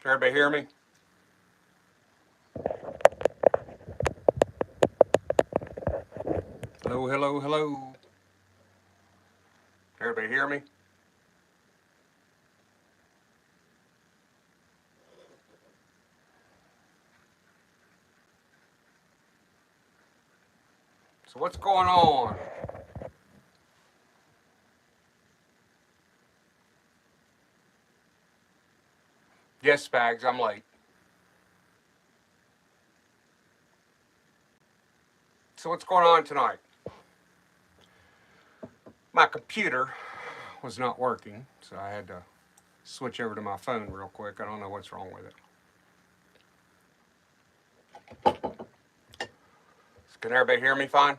Can everybody hear me? Hello, hello, hello. Can everybody hear me? So what's going on? Yes, Spags, I'm late. So what's going on tonight? My computer was not working, so I had to switch over to my phone real quick. I don't know what's wrong with it. Can everybody hear me fine?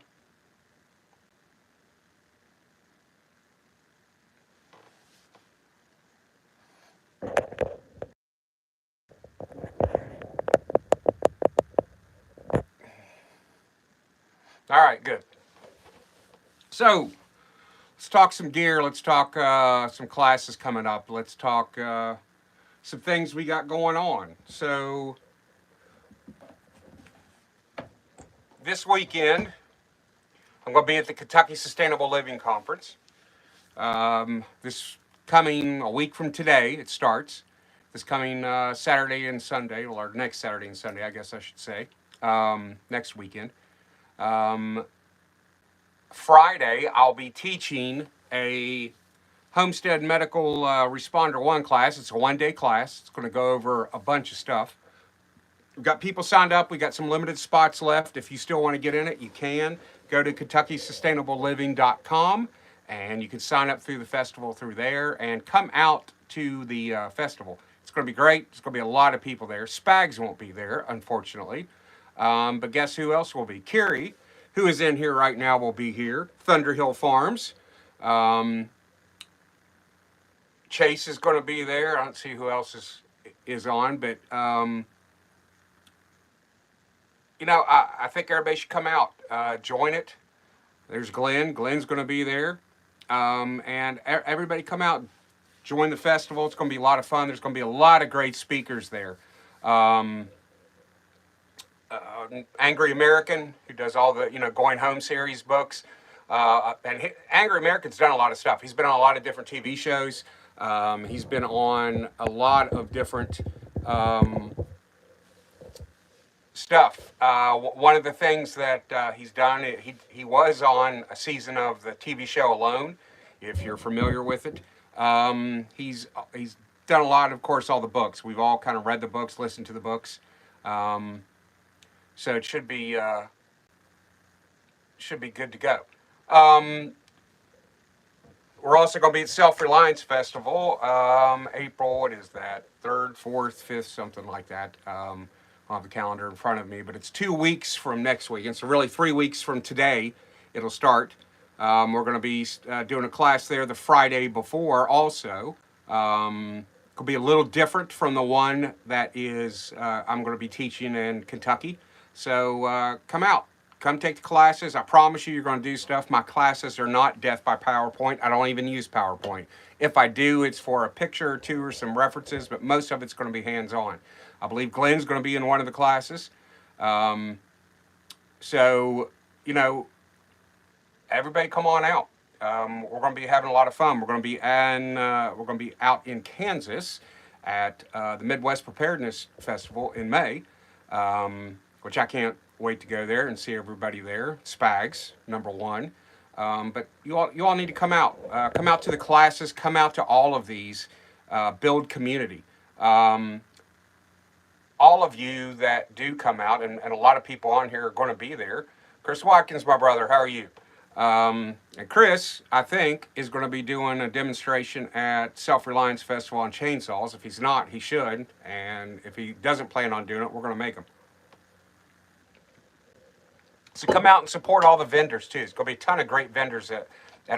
All right, good. So let's talk some gear. Let's talk some classes coming up. Let's talk some things we got going on. So this weekend, I'm going to be at the Kentucky Sustainable Living Conference. This coming a week from today, it starts. This coming Saturday and Sunday, or next Saturday and Sunday, I guess I should say, next weekend. Friday, I'll be teaching a Homestead Medical Responder 1 class. It's a one-day class. It's going to go over a bunch of stuff. We've got people signed up. We got some limited spots left. If you still want to get in it, you can. Go to KentuckySustainableLiving.com and you can sign up through the festival through there and come out to the festival. It's going to be great. There's going to be a lot of people there. Spags won't be there, unfortunately. But guess who else will be? Carrie, who is in here right now, will be here. Thunderhill Farms. Chase is going to be there. I don't see who else is on, but I think everybody should come out, join it. There's Glenn. Glenn's going to be there, and everybody come out, join the festival. It's going to be a lot of fun. There's going to be a lot of great speakers there. Angry American, who does all the Going Home series books, and Angry American's done a lot of stuff. He's been on a lot of different TV shows. He's been on a lot of different stuff. One of the things that he's done, he was on a season of the TV show Alone, if you're familiar with it. He's done a lot, of course, all the books. We've all kind of read the books, listened to the books. So it should be good to go. We're also going to be at Self-Reliance Festival, April, what is that, 3rd, 4th, 5th, something like that. I'll have the calendar in front of me, but it's 2 weeks from next week. And so really 3 weeks from today, it'll start. We're going to be doing a class there the Friday before also. Could be a little different from the one that is I'm going to be teaching in Kentucky. So come out. Come take the classes. I promise you're going to do stuff. My classes are not death by PowerPoint. I don't even use PowerPoint. If I do, it's for a picture or two or some references, but most of it's going to be hands-on. I believe Glenn's going to be in one of the classes. So, everybody come on out. We're going to be having a lot of fun. We're going to be out in Kansas at the Midwest Preparedness Festival in May, which I can't wait to go there and see everybody there. Spags, number one. But you all need to come out. Come out to the classes. Come out to all of these. Build community. All of you that do come out, and a lot of people on here are going to be there. Chris Watkins, my brother, how are you? And Chris, I think, is going to be doing a demonstration at Self-Reliance Festival on chainsaws. If he's not, he should. And if he doesn't plan on doing it, we're going to make him. So come out and support all the vendors, too. There's going to be a ton of great vendors at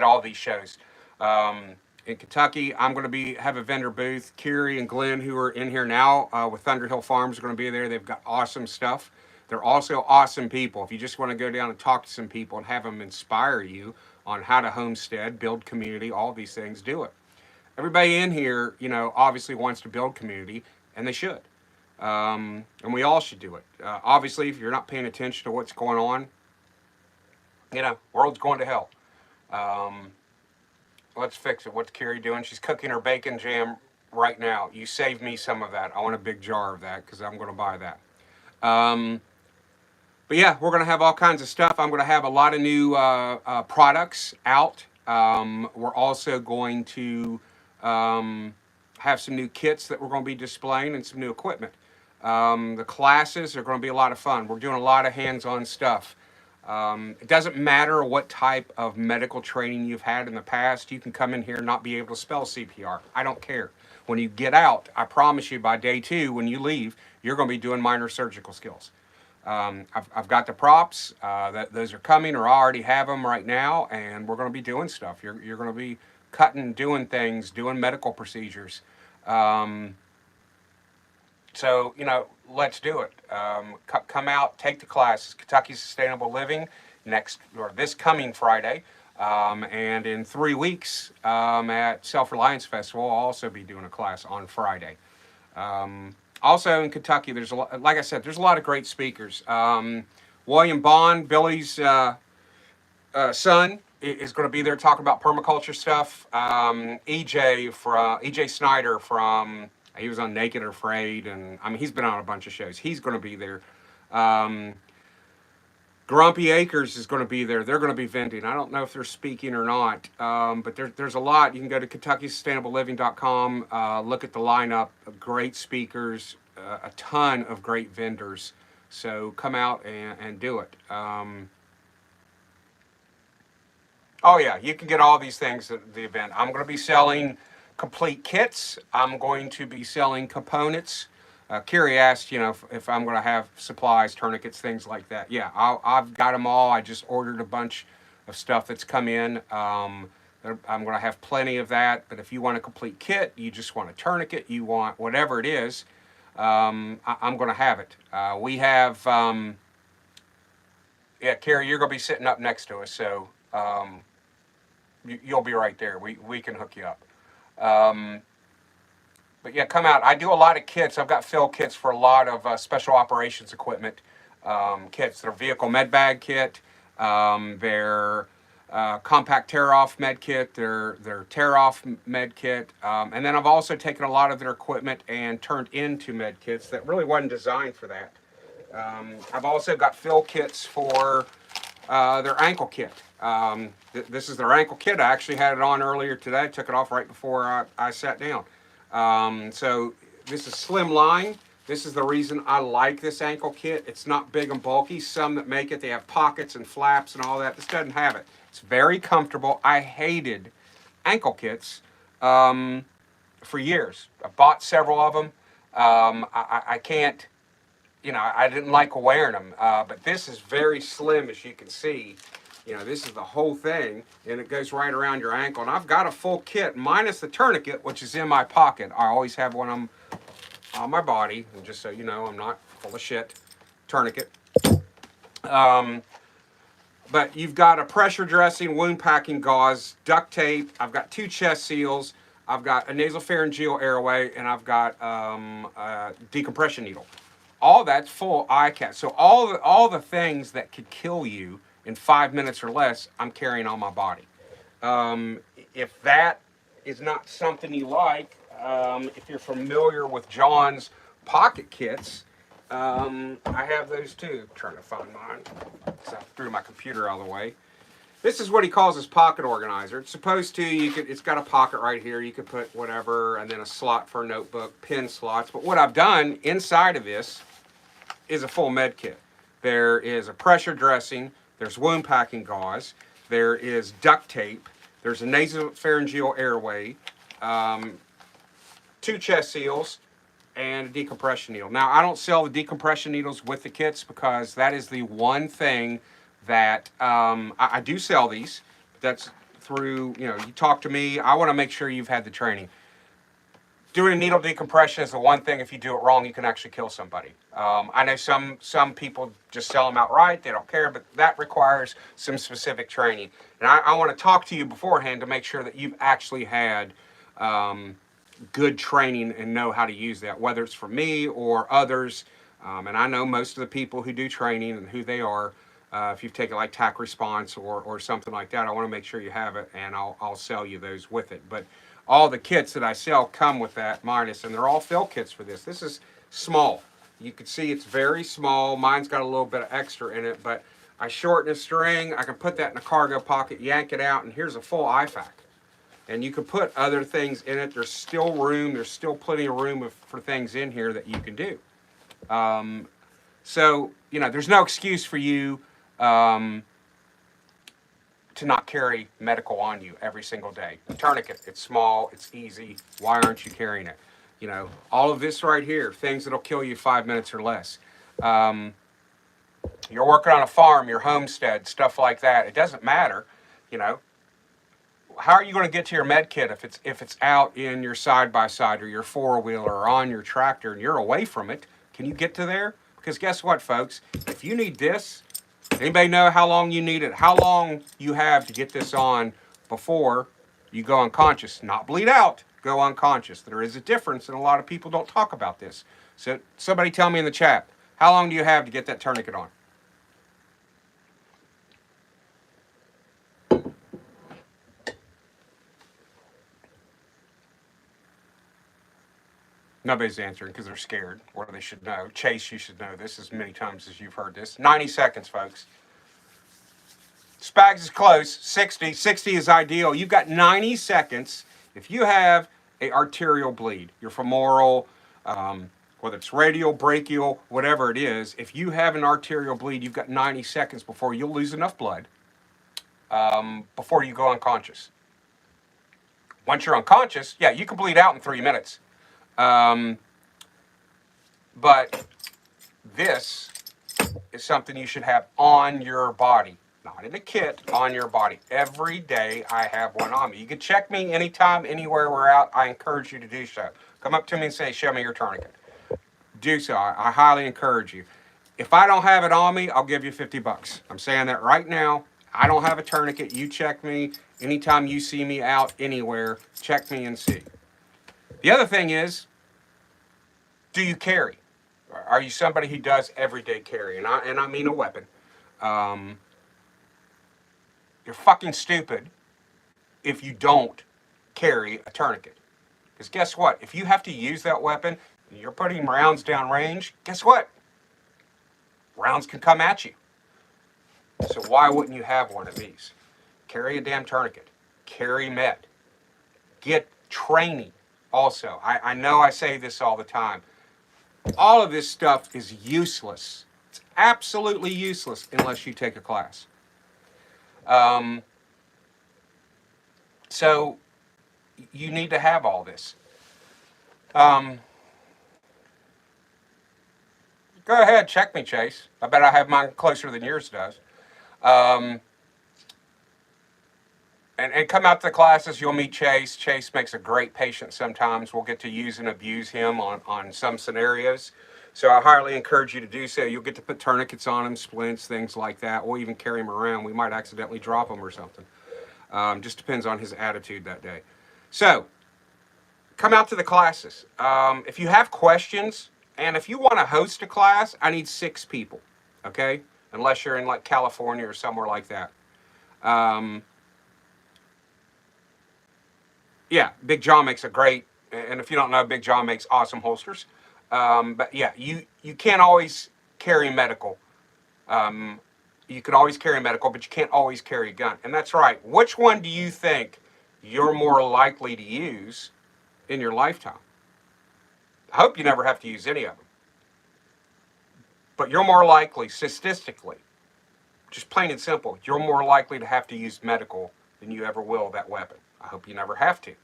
all these shows. In Kentucky, I'm going to have a vendor booth. Kiri and Glenn, who are in here now with Thunderhill Farms, are going to be there. They've got awesome stuff. They're also awesome people. If you just want to go down and talk to some people and have them inspire you on how to homestead, build community, all these things, do it. everybody in here, obviously wants to build community, and they should. And we all should do it. Obviously, if you're not paying attention to what's going on, world's going to hell. Um, let's fix it. What's Carrie doing? She's cooking her bacon jam right now. You saved me some of that. I want a big jar of that because I'm going to buy that. Um, but yeah, we're going to have all kinds of stuff. I'm going to have a lot of new products out. We're also going to have some new kits that we're going to be displaying and some new equipment. The classes are going to be a lot of fun. We're doing a lot of hands-on stuff. It doesn't matter what type of medical training you've had in the past. You can come in here and not be able to spell CPR. I don't care. When you get out, I promise you by day 2, when you leave, you're going to be doing minor surgical skills. I've got the props. Those are coming, or I already have them right now, and we're going to be doing stuff. You're going to be cutting, doing things, doing medical procedures. So, let's do it. Come out, take the classes. Kentucky Sustainable Living this coming Friday. And in 3 weeks at Self-Reliance Festival, I'll also be doing a class on Friday. Also in Kentucky, like I said, there's a lot of great speakers. William Bond, Billy's son, is going to be there talking about permaculture stuff. EJ Snyder he was on Naked or Afraid, and he's been on a bunch of shows. He's going to be there. Grumpy Acres is going to be there. They're going to be vending. I don't know if they're speaking or not, but there's a lot. You can go to KentuckySustainableLiving.com, look at the lineup of great speakers, a ton of great vendors. So come out and do it. Oh yeah, you can get all these things at the event. I'm going to be selling complete kits. I'm going to be selling components. Carrie asked, if I'm going to have supplies, tourniquets, things like that. Yeah, I've got them all. I just ordered a bunch of stuff that's come in. I'm going to have plenty of that. But if you want a complete kit, you just want a tourniquet, you want whatever it is, I'm going to have it. We have, Carrie, you're going to be sitting up next to us, so you'll be right there. We can hook you up. But yeah, come out. I do a lot of kits. I've got fill kits for a lot of special operations equipment kits. They're vehicle med bag kit. They're compact tear-off med kit. They're tear-off med kit. And then I've also taken a lot of their equipment and turned into med kits that really wasn't designed for that. I've also got fill kits for their ankle kit. This is their ankle kit. I actually had it on earlier today. I took it off right before I sat down. So this is slim line. This is the reason I like this ankle kit. It's not big and bulky. Some that make it, they have pockets and flaps and all that. This doesn't have it. It's very comfortable. I hated ankle kits for years. I bought several of them. I can't, I didn't like wearing them. But this is very slim, as you can see. This is the whole thing, and it goes right around your ankle. And I've got a full kit, minus the tourniquet, which is in my pocket. I always have one on my body, and just so you know, I'm not full of shit. Tourniquet. But you've got a pressure dressing, wound packing gauze, duct tape. I've got 2 chest seals. I've got a nasopharyngeal airway, and I've got a decompression needle. All that's full ICAT. So all the things that could kill you in 5 minutes or less, I'm carrying on my body. If that is not something you like, if you're familiar with John's pocket kits, I have those too. I'm trying to find mine. So I threw my computer out of the way. This is what he calls his pocket organizer. It's supposed to, it's got a pocket right here. You could put whatever, and then a slot for a notebook, pen slots. But what I've done inside of this is a full med kit. There is a pressure dressing. There's wound packing gauze. There is duct tape. There's a nasopharyngeal airway, 2 chest seals, and a decompression needle. Now, I don't sell the decompression needles with the kits because that is the one thing that I do sell these. But that's through, you talk to me. I want to make sure you've had the training. Doing a needle decompression is the one thing, if you do it wrong, you can actually kill somebody. I know some people just sell them outright. They don't care, but that requires some specific training. And I want to talk to you beforehand to make sure that you've actually had good training and know how to use that, whether it's for me or others. And I know most of the people who do training and who they are. If you've taken like TAC Response or something like that, I want to make sure you have it, and I'll sell you those with it. But all the kits that I sell come with that minus, and they're all fill kits for this. This is small. You can see it's very small. Mine's got a little bit of extra in it, but I shorten the string. I can put that in a cargo pocket, yank it out, and here's a full IFAC. And you can put other things in it. There's still room. There's still plenty of room for things in here that you can do. So, you know, there's no excuse for you to not carry medical on you every single day. A tourniquet, it's small, it's easy. Why aren't you carrying it? You know, all of this right here, things that'll kill you 5 minutes or less. You're working on a farm, your homestead, stuff like that. It doesn't matter, you know. How are you going to get to your med kit if it's out in your side-by-side or your four-wheeler or on your tractor and you're away from it? Can you get to there? Because guess what, folks? If you need this, anybody know how long you need it? How long you have to get this on before you go unconscious? Not bleed out, go unconscious. There is a difference, and a lot of people don't talk about this. So somebody tell me in the chat, how long do you have to get that tourniquet on? Nobody's answering because they're scared, or they should know. Chase, you should know this as many times as you've heard this. 90 seconds, folks. Spags is close. 60. 60 is ideal. You've got 90 seconds. If you have an arterial bleed, your femoral, whether it's radial, brachial, whatever it is, if you have an arterial bleed, you've got 90 seconds before you'll lose enough blood before you go unconscious. Once you're unconscious, yeah, you can bleed out in 3 minutes. But this is something you should have on your body, not in a kit, on your body. Every day I have one on me. You can check me anytime, anywhere we're out. I encourage you to do so. Come up to me and say, show me your tourniquet. Do so. I highly encourage you. If I don't have it on me, I'll give you $50. I'm saying that right now. I don't have a tourniquet. You check me anytime you see me out anywhere. Check me and see. The other thing is, do you carry? Are you somebody who does everyday carry? And I mean a weapon. You're fucking stupid if you don't carry a tourniquet. Because guess what? If you have to use that weapon and you're putting rounds down range, guess what? Rounds can come at you. So why wouldn't you have one of these? Carry a damn tourniquet. Carry med. Get training. Also, I know I say this all the time. All of this stuff is useless. It's absolutely useless unless you take a class. So you need to have all this. Go ahead, check me, Chase. I bet I have mine closer than yours does. And come out to the classes, you'll meet Chase. Chase makes a great patient sometimes. We'll get to use and abuse him on some scenarios. So I highly encourage you to do so. You'll get to put tourniquets on him, splints, things like that. We'll even carry him around. We might accidentally drop him or something. Just depends on his attitude that day. So come out to the classes. If you have questions, and if you want to host a class, I need 6 people, okay? Unless you're in like California or somewhere like that. Yeah, Big John makes a great, and if you don't know, Big John makes awesome holsters. But yeah, you can't always carry medical. You can always carry medical, but you can't always carry a gun. And that's right. Which one do you think you're more likely to use in your lifetime? I hope you never have to use any of them. But you're more likely, statistically, just plain and simple, you're more likely to have to use medical than you ever will that weapon. I hope you never have to.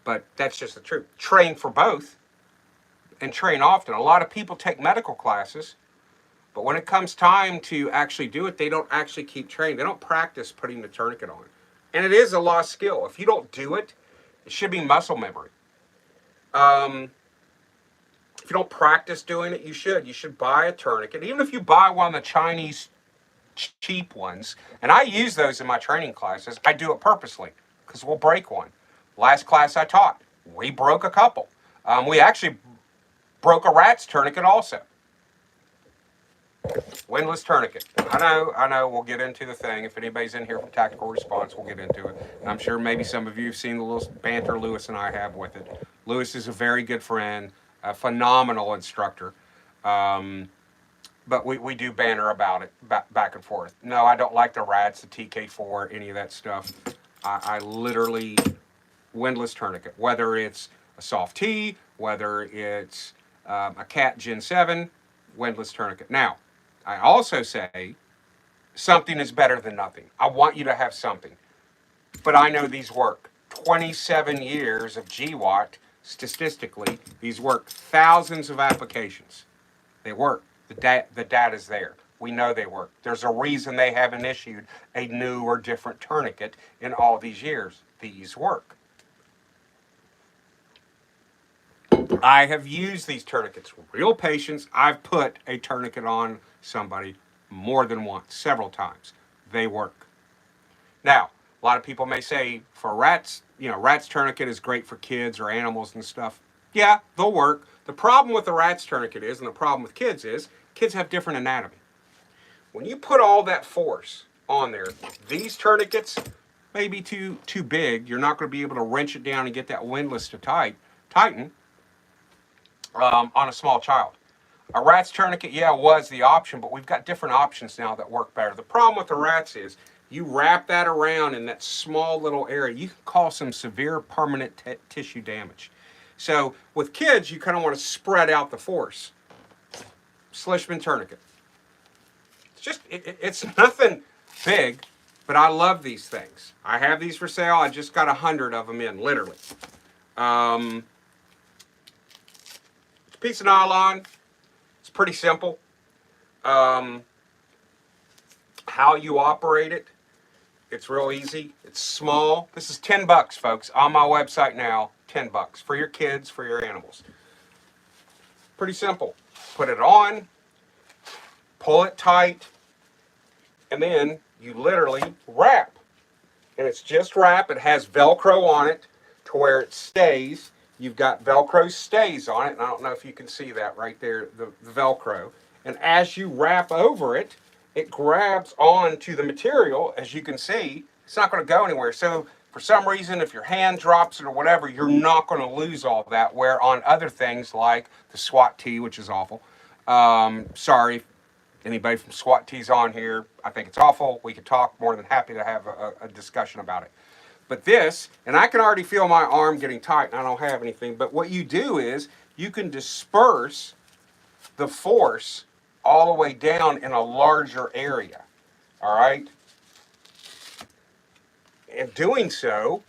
But that's just the truth. Train for both and train often. A lot of people take medical classes, but when it comes time to actually do it, they don't actually keep training. They don't practice putting the tourniquet on. And it is a lost skill. If you don't do it, it should be muscle memory. If you don't practice doing it, you should. You should buy a tourniquet. Even if you buy one of the Chinese cheap ones, and I use those in my training classes, I do it purposely because we'll break one. Last class I taught, We broke a couple. We actually broke a rat's tourniquet also. Windlass tourniquet. I know. We'll get into the thing. If anybody's in here from tactical response, we'll get into it. And I'm sure maybe some of you have seen the little banter Lewis and I have with it. Lewis is a very good friend, a phenomenal instructor. But we do banter about it back and forth. No, I don't like the rats, the TK4, any of that stuff. I literally, windlass tourniquet, whether it's a soft T, whether it's a Cat Gen 7, windlass tourniquet. Now, I also say something is better than nothing. I want you to have something. But I know these work. 27 years of GWAT, statistically, these work. Thousands of applications. They work. The data's there. We know they work. There's a reason they haven't issued a new or different tourniquet in all these years. These work. I have used these tourniquets. Real patients, I've put a tourniquet on somebody more than once, several times. They work. Now, a lot of people may say for rats, rats tourniquet is great for kids or animals and stuff. Yeah, they'll work. The problem with the rats tourniquet is, and the problem with kids is, kids have different anatomy. When you put all that force on there, these tourniquets may be too big. You're not going to be able to wrench it down and get that windlass to tighten on a small child. A rat's tourniquet, yeah, was the option, but we've got different options now that work better. The problem with the rats is you wrap that around in that small little area, you can cause some severe permanent tissue damage. So with kids, you kind of want to spread out the force. Slishman tourniquet. It's nothing big, but I love these things. I have these for sale. I just got 100 of them in, literally. Piece of nylon. It's pretty simple. How you operate it, it's real easy. It's small. This is $10, folks, on my website now. $10 for your kids, for your animals. Pretty simple. Put it on, pull it tight, and then you literally wrap. And it's just wrap. It has Velcro on it to where it stays. You've got Velcro stays on it, and I don't know if you can see that right there, the Velcro. And as you wrap over it, it grabs onto the material. As you can see, it's not going to go anywhere. So for some reason, if your hand drops it or whatever, you're not going to lose all that, where on other things like the SWAT T, which is awful. Sorry, anybody from SWAT T's on here. I think it's awful. We could talk. More than happy to have a discussion about it. But this, and I can already feel my arm getting tight, and I don't have anything, but what you do is you can disperse the force all the way down in a larger area, all right? And doing so,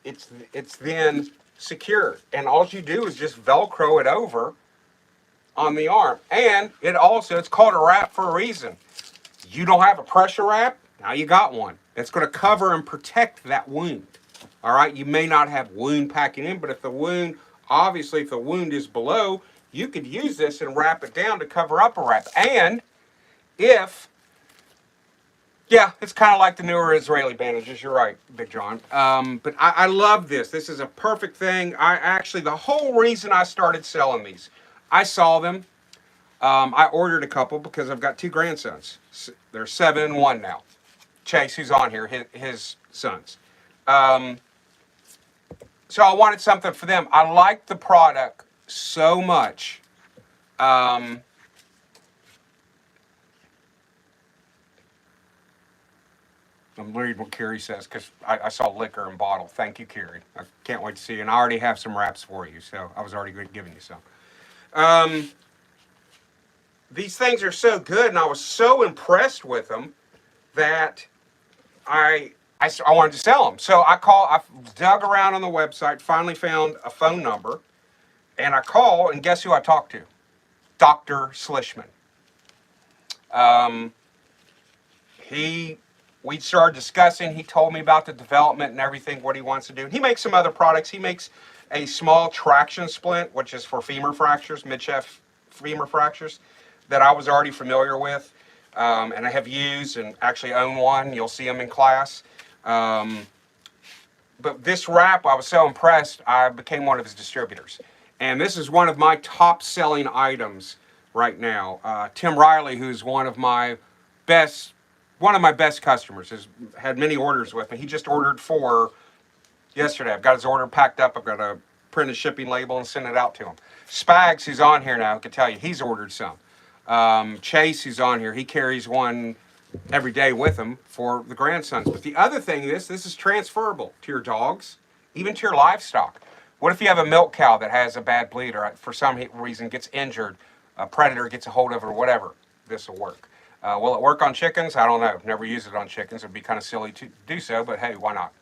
it's then secure. And all you do is just Velcro it over on the arm. And it's called a wrap for a reason. You don't have a pressure wrap, now you got one. It's going to cover and protect that wound. All right, you may not have wound packing in, but if the wound is below, you could use this and wrap it down to cover up a wrap. And it's kind of like the newer Israeli bandages. You're right, Big John. But I love this. This is a perfect thing. The whole reason I started selling these, I saw them. I ordered a couple because I've got two grandsons. They're 7 and 1 now. Chase, who's on here, his sons. So I wanted something for them. I liked the product so much. I'm reading what Carrie says because I saw liquor and bottle. Thank you, Carrie. I can't wait to see you. And I already have some wraps for you, so I was already giving you some. These things are so good, and I was so impressed with them that I wanted to sell them. So I dug around on the website, finally found a phone number, and I call, and guess who I talked to? Dr. Slishman. We started discussing. He told me about the development and everything, what he wants to do. He makes some other products. He makes a small traction splint, which is for femur fractures, mid-shaft femur fractures, that I was already familiar with, and I have used and actually own one. You'll see them in class. but this wrap, I was so impressed, I became one of his distributors. And this is one of my top selling items right now. Tim Riley, who's best, one of my best customers, has had many orders with me. He just ordered 4 yesterday. I've got his order packed up. I've got to print a shipping label and send it out to him. Spags, who's on here now, I can tell you, he's ordered some. Chase, who's on here, he carries one every day with him for the grandsons. But the other thing is, this is transferable to your dogs, even to your livestock. What if you have a milk cow that has a bad bleed or for some reason gets injured, a predator gets a hold of it or whatever? This will work. Will it work on chickens? I don't know. Never used it on chickens. It'd be kind of silly to do so, but hey, why not?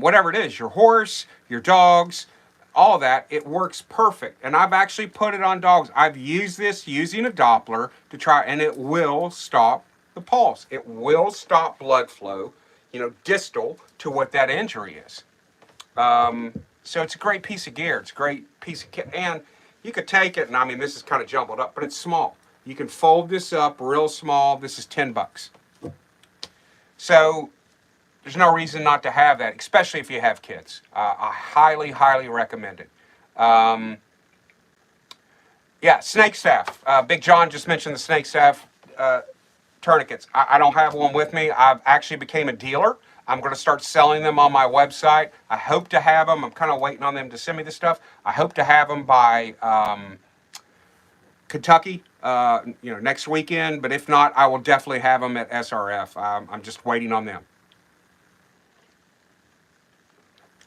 Whatever it is, your horse, your dogs, all that, it works perfect. And I've actually put it on dogs. I've used this using a Doppler to try, and it will stop the pulse. It will stop blood flow, distal to what that injury is. So it's a great piece of gear. It's a great piece of kit. And you could take it, and I mean, this is kind of jumbled up, but it's small. You can fold this up real small. This is $10. So there's no reason not to have that, especially if you have kids. I highly, highly recommend it. Yeah, snake staff. Big John just mentioned the snake staff tourniquets. I don't have one with me. I've actually became a dealer. I'm going to start selling them on my website. I hope to have them. I'm kind of waiting on them to send me the stuff. I hope to have them by Kentucky, next weekend. But if not, I will definitely have them at SRF. I'm just waiting on them.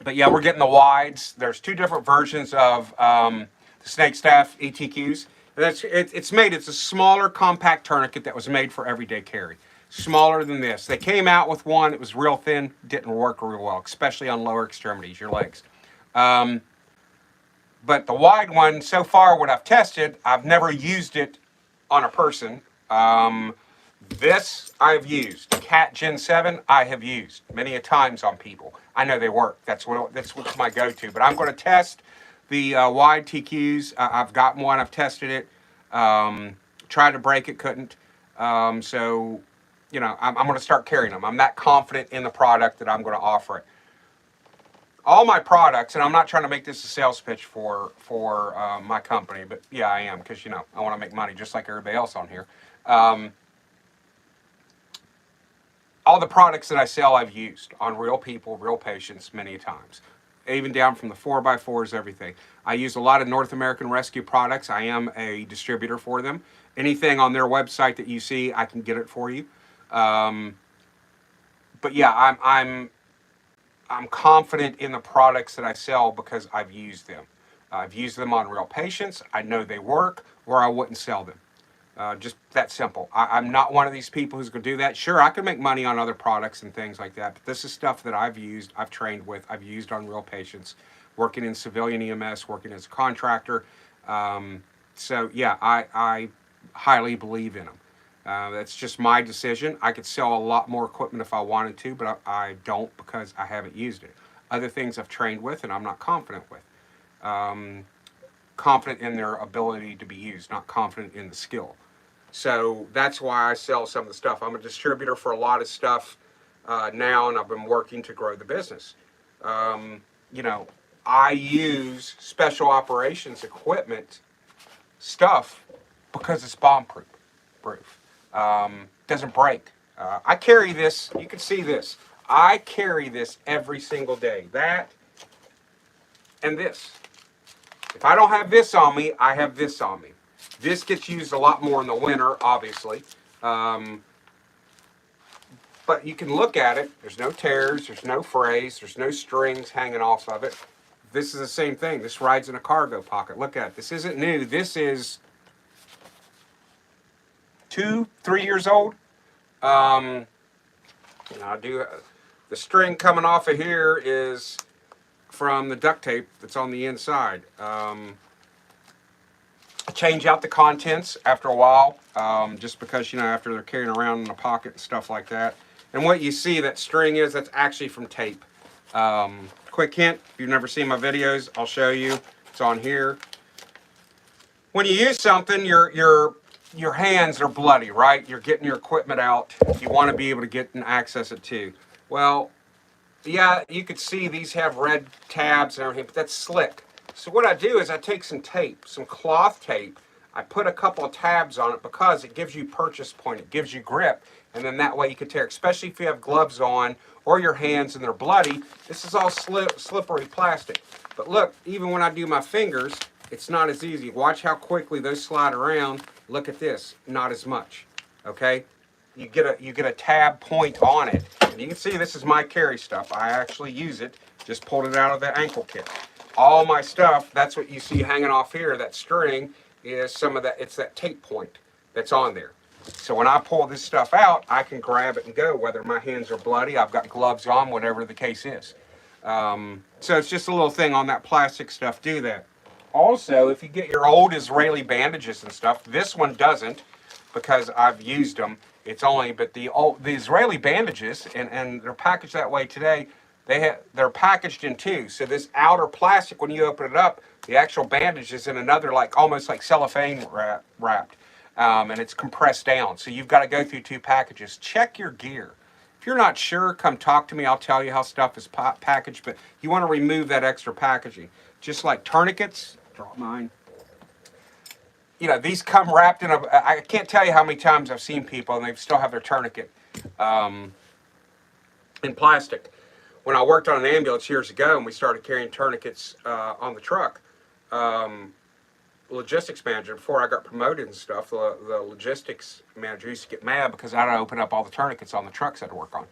But yeah, we're getting the wides. There's 2 different versions of the snake staff ETQs. And it's a smaller compact tourniquet that was made for everyday carry. Smaller than this. They came out with one. It was real thin. Didn't work real well, especially on lower extremities, your legs. But the wide one, so far what I've tested, I've never used it on a person. This I've used. Cat Gen 7 I have used many a times on people. I know they work. That's what's my go-to. But I'm going to test the wide TQs. I've gotten one. I've tested it. Tried to break it. Couldn't. So, I'm going to start carrying them. I'm that confident in the product that I'm going to offer it. All my products, and I'm not trying to make this a sales pitch for my company, but yeah, I am, because, I want to make money just like everybody else on here. All the products that I sell, I've used on real people, real patients many times, even down from the 4x4s, everything. I use a lot of North American Rescue products. I am a distributor for them. Anything on their website that you see, I can get it for you. But yeah, I'm confident in the products that I sell because I've used them. I've used them on real patients. I know they work, or I wouldn't sell them. Just that simple. I'm not one of these people who's going to do that. Sure, I can make money on other products and things like that, but this is stuff that I've used, I've trained with, I've used on real patients, working in civilian EMS, working as a contractor. So yeah, I highly believe in them. That's just my decision. I could sell a lot more equipment if I wanted to, but I don't because I haven't used it. Other things I've trained with and I'm not confident with. Confident in their ability to be used, not confident in the skill. So that's why I sell some of the stuff. I'm a distributor for a lot of stuff now, and I've been working to grow the business. I use special operations equipment stuff because it's bomb-proof. Doesn't break. I carry this. You can see this. I carry this every single day. That and this. If I don't have this on me, I have this on me. This gets used a lot more in the winter, obviously. But you can look at it. There's no tears. There's no frays. There's no strings hanging off of it. This is the same thing. This rides in a cargo pocket. Look at it. This isn't new. This is 2-3 years old. The string coming off of here is from the duct tape that's on the inside. Change out the contents after a while, just because, after they're carrying around in a pocket and stuff like that. And what you see that string is, that's actually from tape. Quick hint, if you've never seen my videos, I'll show you. It's on here. When you use something, your hands are bloody, right? You're getting your equipment out. You want to be able to get and access it too. Well, Yeah, you could see these have red tabs and everything, but that's slick. So what I do is I take some tape, some cloth tape. I put a couple of tabs on it because it gives you purchase point. It gives you grip. And then that way you can tear, especially if you have gloves on or your hands and they're bloody. This is all slippery plastic. But look, even when I do my fingers, it's not as easy. Watch how quickly those slide around. Look at this, not as much, okay? You get a tab point on it. And you can see this is my carry stuff. I actually use it. Just pulled it out of the ankle kit. All my stuff, that's what you see hanging off here, that string, is some of that, it's that tape point that's on there. So when I pull this stuff out, I can grab it and go, whether my hands are bloody, I've got gloves on, whatever the case is. So it's just a little thing on that plastic stuff, do that. Also, if you get your old Israeli bandages and stuff, this one doesn't because I've used them. It's only, but the Israeli bandages, and they're packaged that way today, they're packaged in two. So this outer plastic, when you open it up, the actual bandage is in another, like almost like cellophane wrapped, and it's compressed down. So you've got to go through two packages. Check your gear. If you're not sure, come talk to me. I'll tell you how stuff is packaged, but you want to remove that extra packaging. Just like tourniquets, drop mine. You know, these come wrapped in a, I can't tell you how many times I've seen people and they still have their tourniquet in plastic. When I worked on an ambulance years ago and we started carrying tourniquets on the truck, logistics manager, before I got promoted and stuff, the logistics manager used to get mad because I'd open up all the tourniquets on the trucks I'd work on.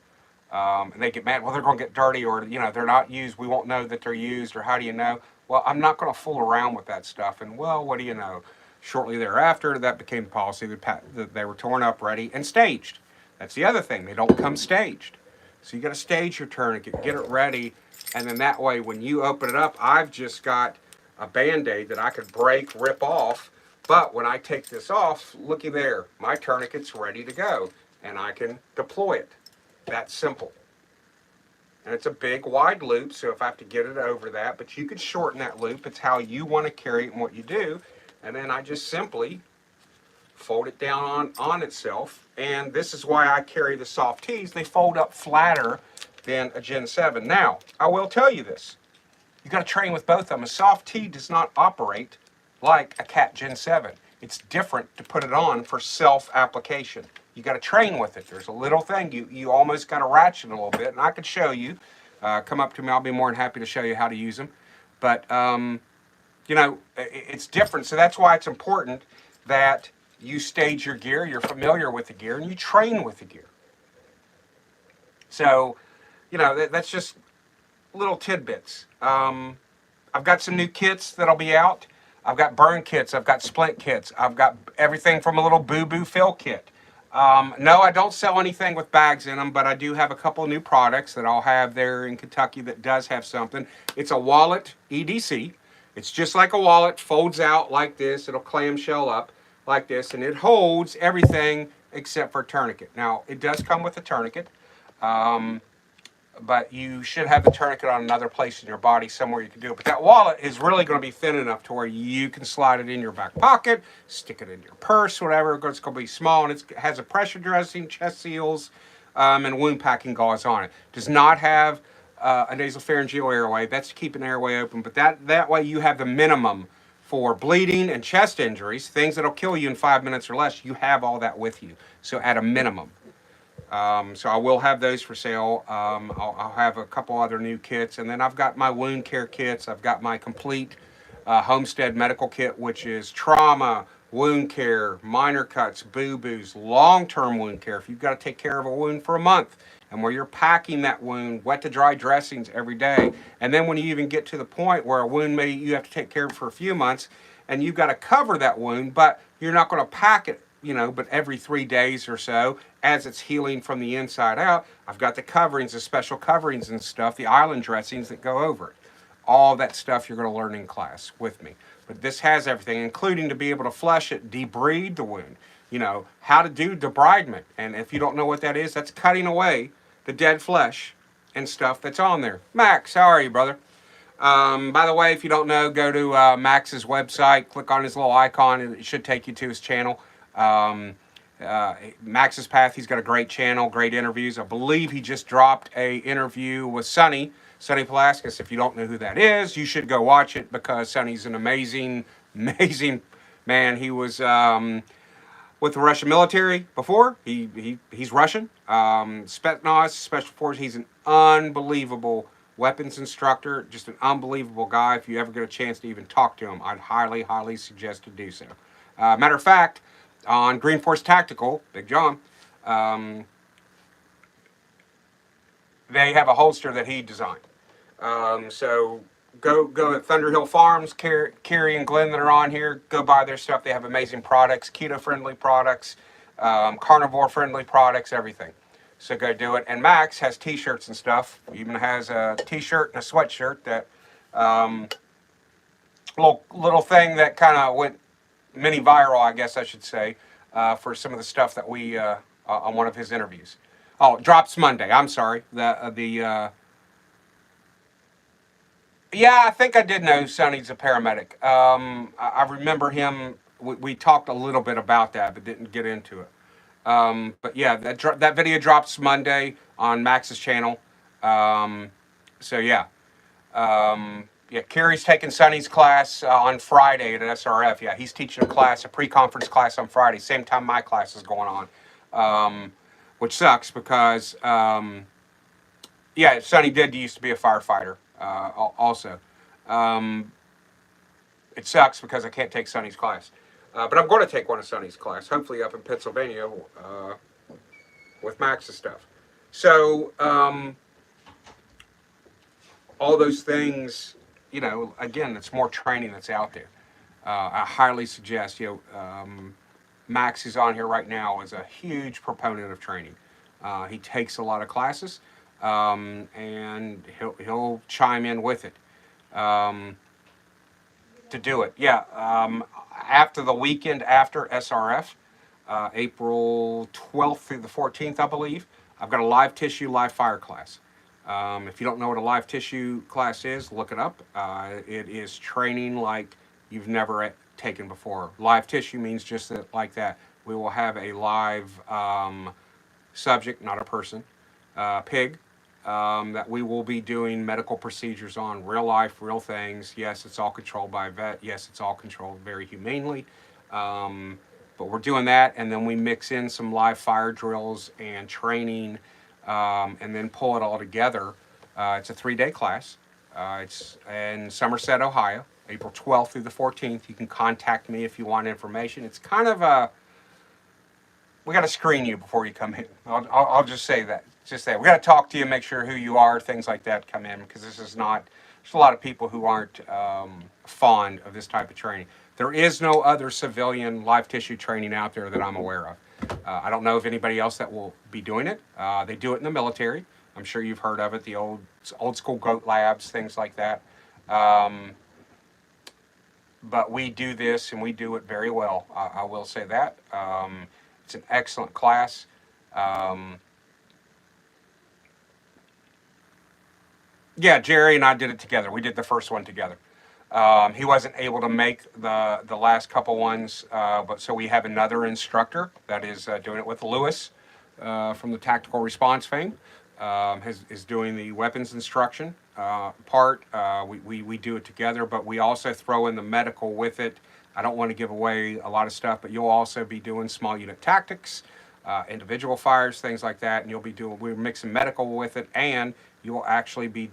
And they get mad, well, they're going to get dirty, or, you know, they're not used. We won't know that they're used, or how do you know? Well, I'm not going to fool around with that stuff. And, well, what do you know? Shortly thereafter, that became policy that they were torn up, ready, and staged. That's the other thing. They don't come staged. So you got to stage your tourniquet, get it ready, and then that way when you open it up, I've just got a Band-Aid that I could break, rip off, but when I take this off, looky there, my tourniquet's ready to go, and I can deploy it. That's simple. And it's a big, wide loop, so if I have to get it over that, but you could shorten that loop. It's how you want to carry it and what you do. And then I just simply fold it down on itself. And this is why I carry the soft tees. They fold up flatter than a Gen 7. Now, I will tell you this. You got to train with both of them. A soft tee does not operate like a Cat Gen 7. It's different to put it on for self-application. You got to train with it. There's a little thing. You almost got to ratchet a little bit. And I could show you. Come up to me. I'll be more than happy to show you how to use them. But, you know, it's different. So that's why it's important that you stage your gear, you're familiar with the gear, and you train with the gear. So, you know, that's just little tidbits. I've got some new kits that'll be out. I've got burn kits. I've got splint kits. I've got everything from a little boo-boo fill kit. No, I don't sell anything with bags in them, but I do have a couple of new products that I'll have there in Kentucky that does have something. It's a wallet EDC. It's just like a wallet, folds out like this. It'll clamshell up like this, and it holds everything except for a tourniquet. Now, it does come with a tourniquet, but you should have the tourniquet on another place in your body, somewhere you can do it. But that wallet is really going to be thin enough to where you can slide it in your back pocket, stick it in your purse, whatever. It's going to be small, and it has a pressure dressing, chest seals, and wound packing gauze on it. Does not have a nasopharyngeal airway. That's to keep an airway open, but that way you have the minimum for bleeding and chest injuries, things that'll kill you in 5 minutes or less. You have all that with you, so at a minimum. So I will have those for sale. I'll have a couple other new kits, and then I've got my wound care kits. I've got my complete Homestead Medical kit, which is trauma, wound care, minor cuts, boo-boos, long-term wound care. If you've got to take care of a wound for a month, and where you're packing that wound, wet to dry dressings every day, and then when you even get to the point where a wound you have to take care of for a few months, and you've got to cover that wound, but you're not going to pack it, you know, but every 3 days or so, as it's healing from the inside out, I've got the coverings, the special coverings and stuff, the island dressings that go over it. All that stuff you're going to learn in class with me. But this has everything, including to be able to flush it, debride the wound, you know, how to do debridement. And if you don't know what that is, that's cutting away the dead flesh and stuff that's on there. Max, how are you, brother? By the way, if you don't know, go to Max's website, click on his little icon, and it should take you to his channel. Max's Path. He's got a great channel, great interviews. I believe he just dropped a interview with Sonny Palaskis. If you don't know who that is, you should go watch it because Sonny's an amazing, amazing man. He was with the Russian military before. He's Russian. Spetsnaz, Special Forces. He's an unbelievable weapons instructor. Just an unbelievable guy. If you ever get a chance to even talk to him, I'd highly, highly suggest to do so. Matter of fact, on Green Force Tactical, Big John, they have a holster that he designed. So go at Thunderhill Farms, Carrie and Glenn that are on here. Go buy their stuff. They have amazing products, keto-friendly products, carnivore-friendly products, everything. So go do it. And Max has T-shirts and stuff. He even has a T-shirt and a sweatshirt that little thing that kind of went mini viral, I guess I should say, for some of the stuff that we on one of his interviews. Oh, it drops Monday. I'm sorry. Yeah, I think I did know Sonny's a paramedic. I remember him. We talked a little bit about that, but didn't get into it. But yeah, that video drops Monday on Max's channel. So yeah, yeah. Carrie's taking Sonny's class on Friday at SRF. Yeah, he's teaching a pre-conference class on Friday, same time my class is going on, which sucks because yeah, Sonny used to be a firefighter. Also, it sucks because I can't take Sonny's class, but I'm going to take one of Sonny's class, hopefully up in Pennsylvania with Max's stuff. So all those things, again, it's more training that's out there. I highly suggest, Max is on here right now is a huge proponent of training. He takes a lot of classes, and he'll chime in with it to do it. Yeah, after the weekend after SRF, April 12th through the 14th, I believe, I've got a live tissue, live fire class. If you don't know what a live tissue class is, look it up. It is training like you've never taken before. Live tissue means just like that. We will have a live subject, not a person, pig, that we will be doing medical procedures on, real life, real things. Yes, it's all controlled by a vet. Yes, it's all controlled very humanely. But we're doing that, and then we mix in some live fire drills and training, and then pull it all together. It's a 3-day class. It's in Somerset, Ohio, April 12th through the 14th. You can contact me if you want information. It's kind of we got to screen you before you come in. I'll just say that. Just say we got to talk to you, make sure who you are, things like that come in, because this is not. There's a lot of people who aren't fond of this type of training. There is no other civilian live tissue training out there that I'm aware of. I don't know of anybody else that will be doing it. They do it in the military. I'm sure you've heard of it, the old school goat labs, things like that. But we do this, and we do it very well. I will say that. It's an excellent class. Yeah, Jerry and I did it together. We did the first one together. He wasn't able to make the last couple ones, but so we have another instructor that is doing it with Lewis from the Tactical Response fame. Is doing the weapons instruction part. We do it together, but we also throw in the medical with it. I don't want to give away a lot of stuff, but you'll also be doing small unit tactics, individual fires, things like that, and we're mixing medical with it, and you will actually be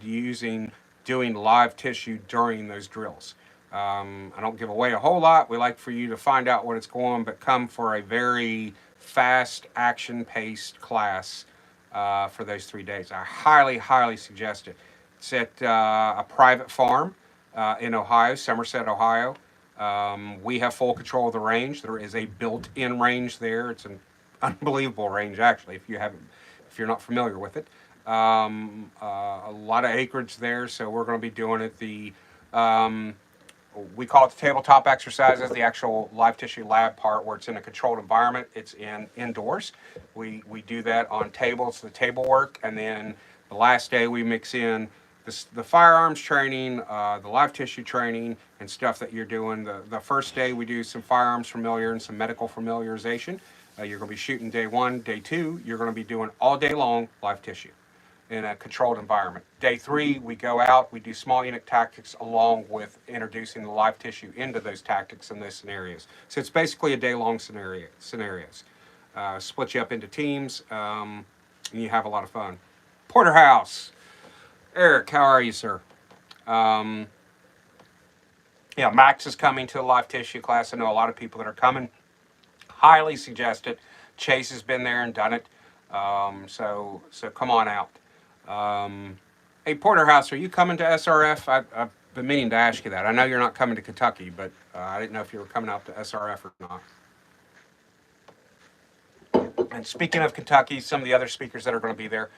doing live tissue during those drills. I don't give away a whole lot. We like for you to find out what it's going, but come for a very fast, action-paced class for those 3 days. I highly, highly suggest it. It's at a private farm in Ohio, Somerset, Ohio. We have full control of the range. There is a built-in range there. It's an unbelievable range, actually, if you're not familiar with it. A lot of acreage there, so we're going to be doing it. We call it the tabletop exercises, the actual live tissue lab part where it's in a controlled environment. It's indoors. We do that on tables, the table work, and then the last day we mix in the firearms training, the live tissue training, and stuff that you're doing. The first day we do some firearms familiar and some medical familiarization. You're going to be shooting day 1. Day 2, you're going to be doing all day long live tissue in a controlled environment. Day 3, we go out, we do small unit tactics along with introducing the live tissue into those tactics and those scenarios. So it's basically a day-long scenarios. Split you up into teams, and you have a lot of fun. Porterhouse. Eric, how are you, sir? Yeah, Max is coming to the live tissue class. I know a lot of people that are coming. Highly suggest it. Chase has been there and done it. So come on out. Hey, Porterhouse, are you coming to SRF? I've been meaning to ask you that. I know you're not coming to Kentucky, but I didn't know if you were coming out to SRF or not. And speaking of Kentucky, some of the other speakers that are going to be there,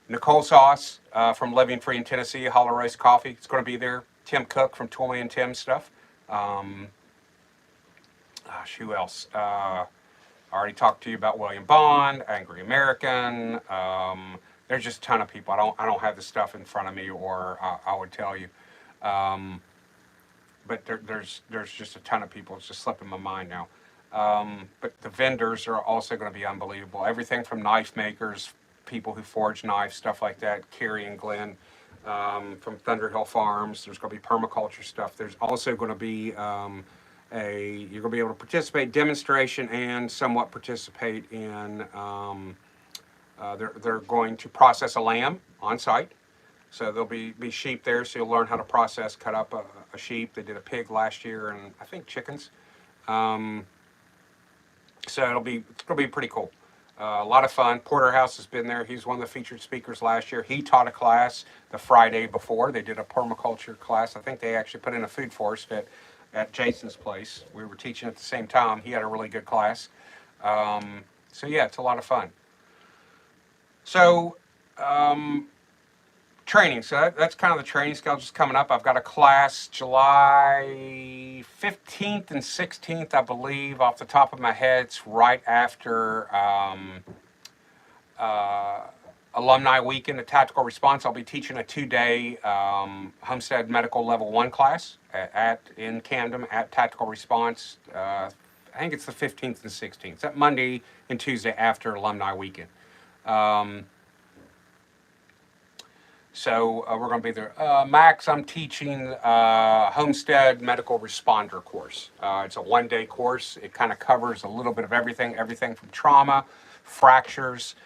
Nicole Sauce from Living Free in Tennessee, Hollow Roast Coffee, is going to be there. Tim Cook from Toolman Tim stuff. Who else? I already talked to you about William Bond, Angry American. There's just a ton of people. I don't have the stuff in front of me, or I would tell you. But there's just a ton of people. It's just slipping my mind now. But the vendors are also going to be unbelievable. Everything from knife makers, people who forge knives, stuff like that. Carrie and Glenn from Thunderhill Farms. There's going to be permaculture stuff. There's also going to be you're going to be able to participate demonstration and somewhat participate in. They're going to process a lamb on site. So there'll be sheep there, so you'll learn how to cut up a sheep. They did a pig last year, and I think chickens. So it's going to be pretty cool. A lot of fun. Porterhouse has been there. He's one of the featured speakers last year. He taught a class the Friday before. They did a permaculture class. I think they actually put in a food forest at Jason's place. We were teaching at the same time. He had a really good class. So yeah, it's a lot of fun. So training. So that's kind of the training schedule just coming up. I've got a class July 15th and 16th, I believe, off the top of my head. It's right after Alumni Weekend at Tactical Response. I'll be teaching a 2-day Homestead Medical Level 1 class in Camden at Tactical Response. I think it's the 15th and 16th. It's that Monday and Tuesday after Alumni Weekend. So we're going to be there. Max, I'm teaching Homestead Medical Responder course. It's a 1-day course. It kind of covers a little bit of everything from trauma, fractures,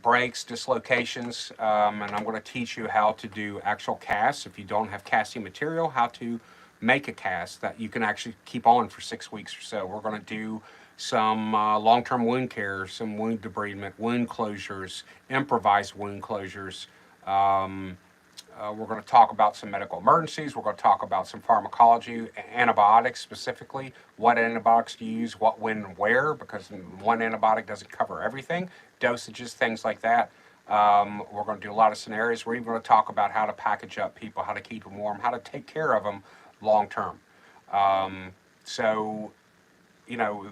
breaks, dislocations, and I'm going to teach you how to do actual casts. If you don't have casting material, how to make a cast that you can actually keep on for 6 weeks or so. We're going to do some long-term wound care, some wound debridement, wound closures, improvised wound closures. We're going to talk about some medical emergencies. We're going to talk about some pharmacology, antibiotics specifically, what antibiotics to use, what, when, and where, because one antibiotic doesn't cover everything, dosages, things like that. We're going to do a lot of scenarios. We're even going to talk about how to package up people, how to keep them warm, how to take care of them long term. So,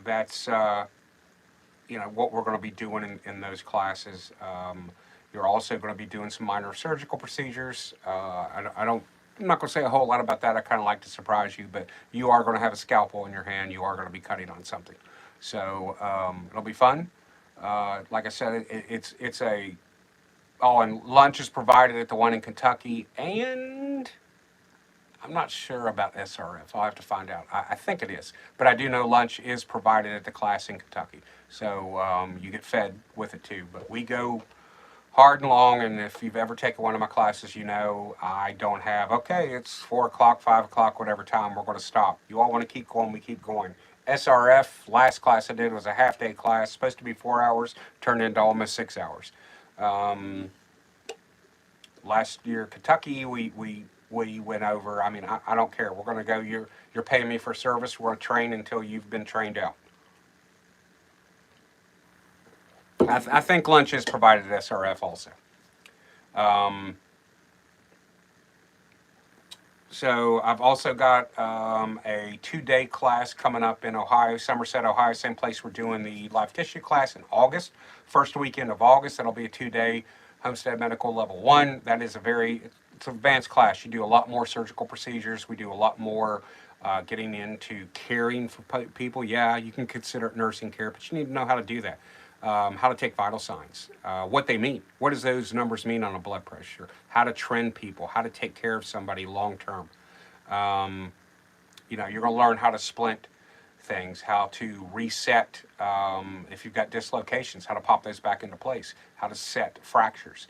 that's, what we're going to be doing in those classes. You're also going to be doing some minor surgical procedures. I'm not going to say a whole lot about that. I kind of like to surprise you, but you are going to have a scalpel in your hand. You are going to be cutting on something. So it'll be fun. Like I said, and lunch is provided at the one in Kentucky, and I'm not sure about SRF. I'll have to find out. I think it is, but I do know lunch is provided at the class in Kentucky. So you get fed with it too, but we go hard and long, and if you've ever taken one of my classes, I don't have, okay, it's 4 o'clock, 5 o'clock, whatever time, we're going to stop. You all want to keep going, we keep going. SRF, last class I did was a half-day class, supposed to be 4 hours, turned into almost 6 hours. Last year, Kentucky, we went over, I don't care. We're going to go, you're paying me for service, we're going to train until you've been trained out. I think lunch is provided at SRF also. So I've also got a 2-day class coming up in Ohio, Somerset, Ohio, same place we're doing the live tissue class in August. First weekend of August, that'll be a 2-day Homestead Medical Level 1. That is it's an advanced class. You do a lot more surgical procedures. We do a lot more getting into caring for people. Yeah, you can consider it nursing care, but you need to know how to do that. How to take vital signs, what they mean. What does those numbers mean on a blood pressure? How to trend people, how to take care of somebody long term. You're going to learn how to splint things, how to reset if you've got dislocations, how to pop those back into place, how to set fractures.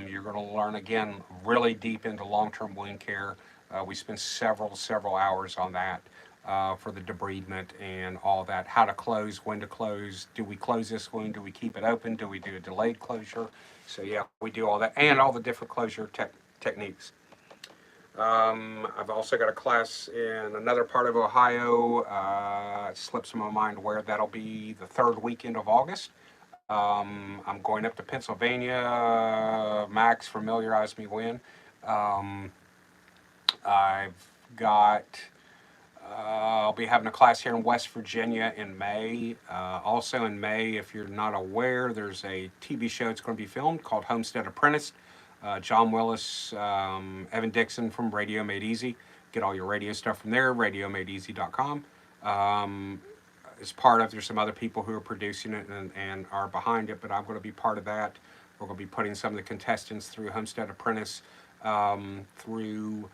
You're going to learn again really deep into long-term wound care. We spend several hours on that for the debridement and all that. How to close, when to close. Do we close this wound? Do we keep it open? Do we do a delayed closure? So yeah, we do all that and all the different closure techniques. I've also got a class in another part of Ohio. It slips my mind where that'll be the third weekend of August. I'm going up to Pennsylvania. Max familiarized me when. I've got. I'll be having a class here in West Virginia in May. Also in May, if you're not aware, there's a TV show that's going to be filmed called Homestead Apprentice. John Willis, Evan Dixon from Radio Made Easy. Get all your radio stuff from there, radiomadeeasy.com. As part of, there's some other people who are producing it and are behind it, but I'm going to be part of that. We're going to be putting some of the contestants through Homestead Apprentice, through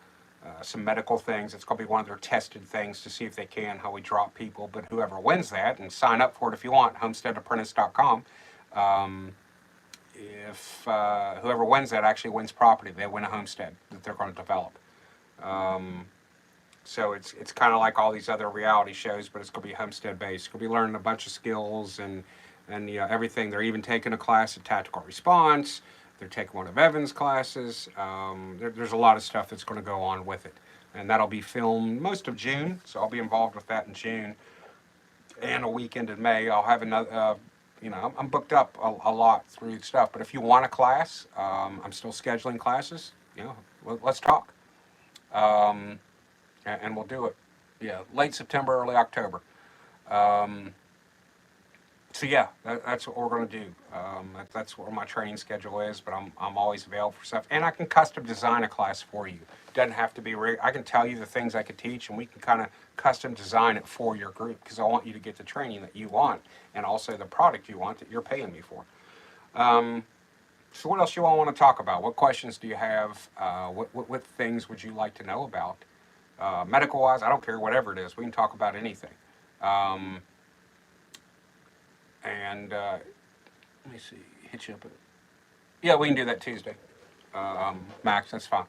some medical things. It's going to be one of their tested things to see if they can, how we drop people. But whoever wins that, and sign up for it if you want, homesteadapprentice.com. If whoever wins that actually wins property, they win a homestead that they're going to develop. So it's kind of like all these other reality shows, but it's going to be homestead based. You'll be learning a bunch of skills and everything. They're even taking a class at tactical response. They're taking one of Evan's classes. There's a lot of stuff that's going to go on with it, and that'll be filmed most of June. So I'll be involved with that in June, and a weekend in May. I'll have another. I'm booked up a lot through stuff. But if you want a class, I'm still scheduling classes. Let's talk. And we'll do it. Yeah, late September, early October. So yeah, that's what we're going to do. That's where my training schedule is. But I'm always available for stuff, and I can custom design a class for you. It doesn't have to be. I can tell you the things I could teach, and we can kind of custom design it for your group because I want you to get the training that you want, and also the product you want that you're paying me for. So what else you all want to talk about? What questions do you have? What things would you like to know about? Medical-wise, I don't care, whatever it is. We can talk about anything. Let me see, hit you up. Yeah, we can do that Tuesday. Max, that's fine.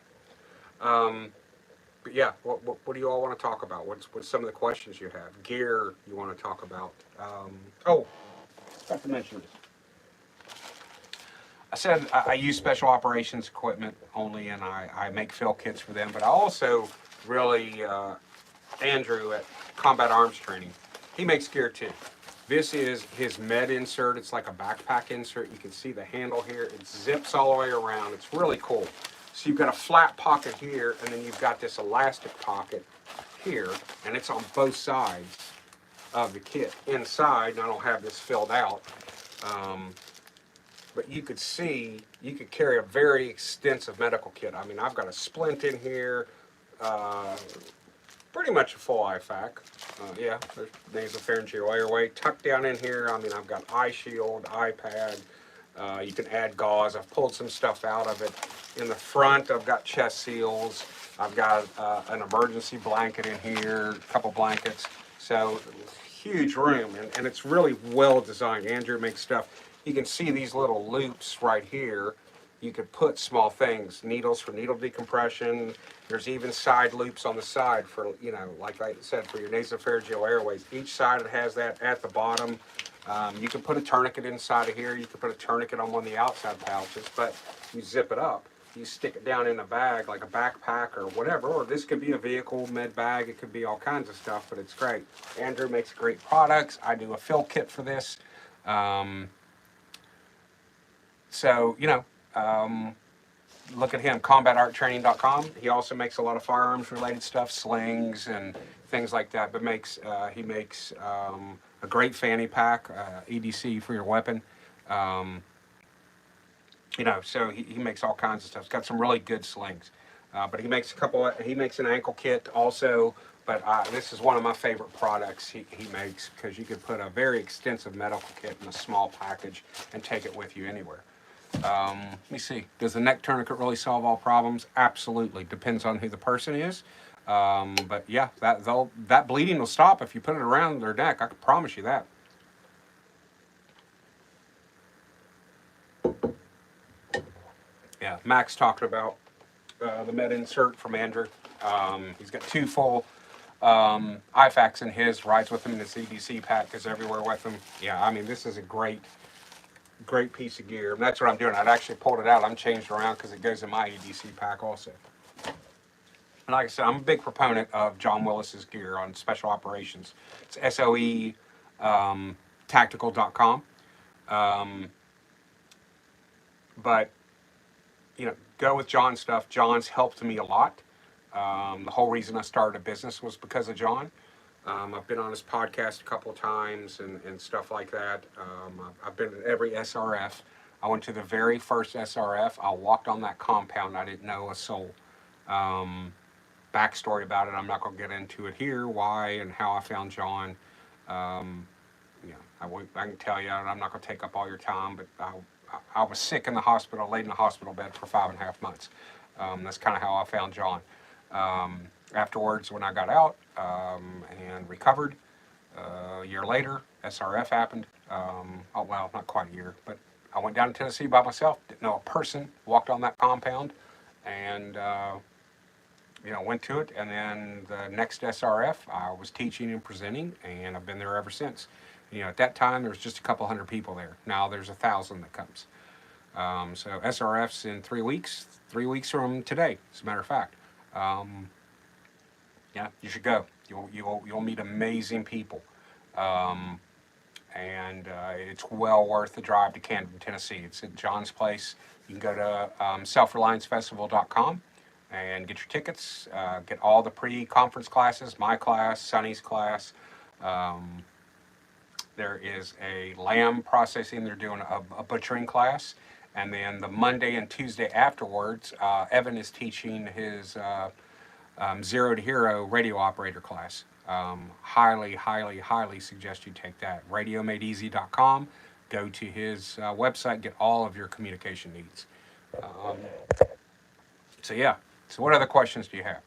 But yeah, what do you all want to talk about? What's some of the questions you have? Gear you want to talk about? I forgot to mention this. I said I use special operations equipment only, and I make fill kits for them. But I also really, Andrew at Combat Arms Training, he makes gear too. This is his med insert. It's like a backpack insert. You can see the handle here. It zips all the way around. It's really cool. So you've got a flat pocket here, and then you've got this elastic pocket here, and it's on both sides of the kit. Inside, and I don't have this filled out, but you could see, you could carry a very extensive medical kit. I mean, I've got a splint in here, pretty much a full IFAC. Yeah, there's nasopharyngeal airway tucked down in here. I mean, I've got eye shield, eye pad. You can add gauze. I've pulled some stuff out of it. In the front, I've got chest seals. I've got an emergency blanket in here, a couple blankets. So huge room, and it's really well designed. Andrew makes stuff. You can see these little loops right here. You could put small things, needles for needle decompression. There's even side loops on the side for, like I said, for your nasopharyngeal airways. Each side it has that at the bottom. You can put a tourniquet inside of here. You can put a tourniquet on one of the outside pouches, but you zip it up. You stick it down in a bag, like a backpack or whatever, or this could be a vehicle med bag. It could be all kinds of stuff, but it's great. Andrew makes great products. I do a fill kit for this. Look at him, combatarttraining.com. He also makes a lot of firearms related stuff, slings and things like that, but he makes a great fanny pack, EDC for your weapon. You know, so he makes all kinds of stuff. He's got some really good slings. But he makes he makes an ankle kit also. But this is one of my favorite products he makes, because you could put a very extensive medical kit in a small package and take it with you anywhere. Let me see. Does the neck tourniquet really solve all problems? Absolutely. Depends on who the person is. But yeah, that bleeding will stop if you put it around their neck. I can promise you that. Yeah, Max talking about the med insert from Andrew. He's got two full IFACs in his, rides with him in his EDC pack, goes everywhere with him. Yeah, I mean, this is a great piece of gear. And that's what I'm doing. I'd actually pulled it out. I'm changed around because it goes in my EDC pack also. And like I said, I'm a big proponent of John Willis's gear on special operations. It's SOE tactical.com. Um, but you know, go with John's stuff. John's helped me a lot. The whole reason I started a business was because of John. I've been on his podcast a couple of times and stuff like that. I've been at every SRF. I went to the very first SRF. I walked on that compound. I didn't know a soul. Backstory about it, I'm not going to get into it here, why and how I found John. Um, I can tell you, I'm not going to take up all your time, but I was sick in the hospital, laid in the hospital bed for 5.5 months. That's kind of how I found John. Afterwards, when I got out and recovered, a year later, SRF happened. Oh, well, not quite a year, but I went down to Tennessee by myself, didn't know a person, walked on that compound, and went to it. And then the next SRF, I was teaching and presenting, and I've been there ever since. At that time, there was just a couple hundred people there. Now there's 1,000 that comes. So SRF's in 3 weeks, 3 weeks from today, as a matter of fact. Yeah, you should go. You'll meet amazing people. And it's well worth the drive to Camden, Tennessee. It's at John's place. You can go to selfreliancefestival.com and get your tickets, get all the pre-conference classes, my class, Sonny's class. There is a lamb processing. They're doing a butchering class. And then the Monday and Tuesday afterwards, Evan is teaching his Zero to Hero radio operator class. Highly, highly, highly suggest you take that. RadioMadeEasy.com. Go to his website, get all of your communication needs. So yeah. So what other questions do you have?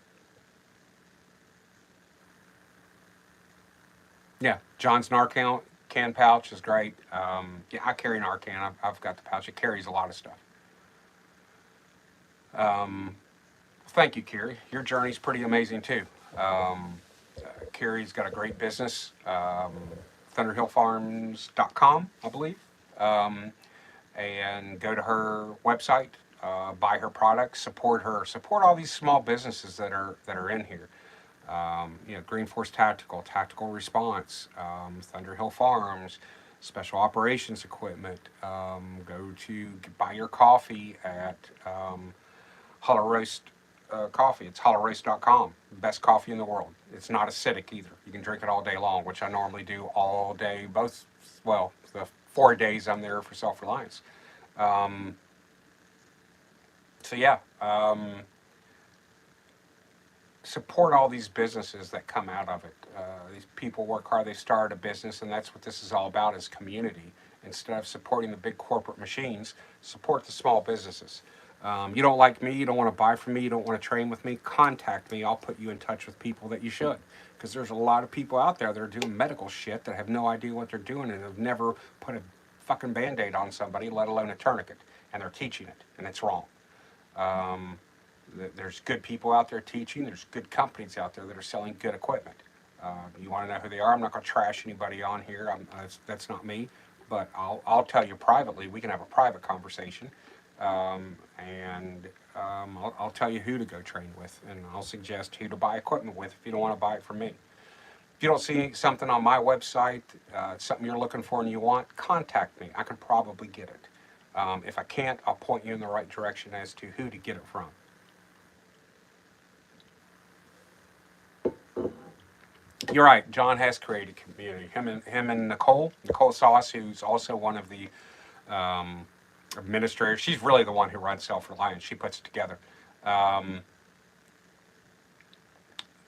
Yeah, John's Narcan can pouch is great. Yeah, I carry Narcan. I've got the pouch. It carries a lot of stuff. Thank you, Carrie. Your journey's pretty amazing too. Carrie's got a great business, thunderhillfarms.com, I believe. And go to her website, buy her products, support her, support all these small businesses that are in here. Green Force Tactical, Tactical Response, Thunder Hill Farms, Special Operations Equipment. Go to buy your coffee at Hollow Roast Coffee. It's hollowroast.com. Best coffee in the world. It's not acidic either. You can drink it all day long, which I normally do all day, the 4 days I'm there for Self-Reliance. Support all these businesses that come out of it. These people work hard, they start a business, and that's what this is all about, is community. Instead of supporting the big corporate machines, support the small businesses. You don't like me, you don't want to buy from me, you don't want to train with me, contact me. I'll put you in touch with people that you should. Because there's a lot of people out there that are doing medical shit that have no idea what they're doing and have never put a fucking Band-Aid on somebody, let alone a tourniquet. And they're teaching it, and it's wrong. There's good people out there teaching. There's good companies out there that are selling good equipment. You want to know who they are? I'm not going to trash anybody on here. That's not me. But I'll tell you privately. We can have a private conversation. I'll tell you who to go train with. And I'll suggest who to buy equipment with if you don't want to buy it from me. If you don't see something on my website, something you're looking for and you want, contact me. I can probably get it. If I can't, I'll point you in the right direction as to who to get it from. You're right. John has created community. Him and Nicole Sauce, who's also one of the administrator. She's really the one who runs Self-Reliance. She puts it together. Um,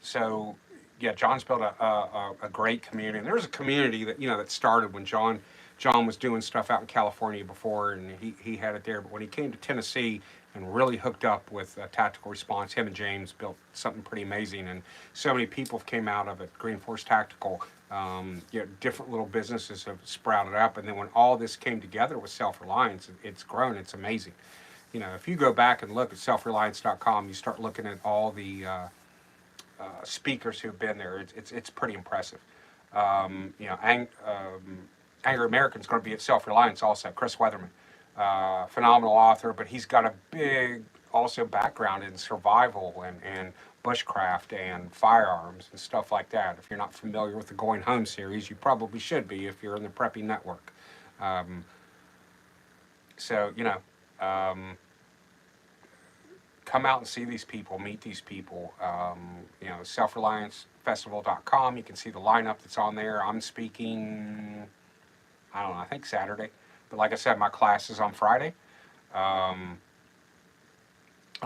so yeah, John's built a great community. And there's a community that that started when John was doing stuff out in California before, and he had it there. But when he came to Tennessee and really hooked up with Tactical Response, him and James built something pretty amazing. And so many people came out of it. Green Force Tactical, different little businesses have sprouted up. And then when all this came together with Self-Reliance, it's grown. It's amazing. If you go back and look at selfreliance.com, you start looking at all the speakers who've been there. It's pretty impressive. Angry American's going to be at Self-Reliance also. Chris Weatherman, phenomenal author, but he's got a big also background in survival and bushcraft and firearms and stuff like that. If you're not familiar with the Going Home series, you probably should be if you're in the Preppy Network. So come out and see these people, meet these people. Selfreliancefestival.com. You can see the lineup that's on there. I'm speaking, I don't know, I think Saturday. But like I said, my class is on Friday. A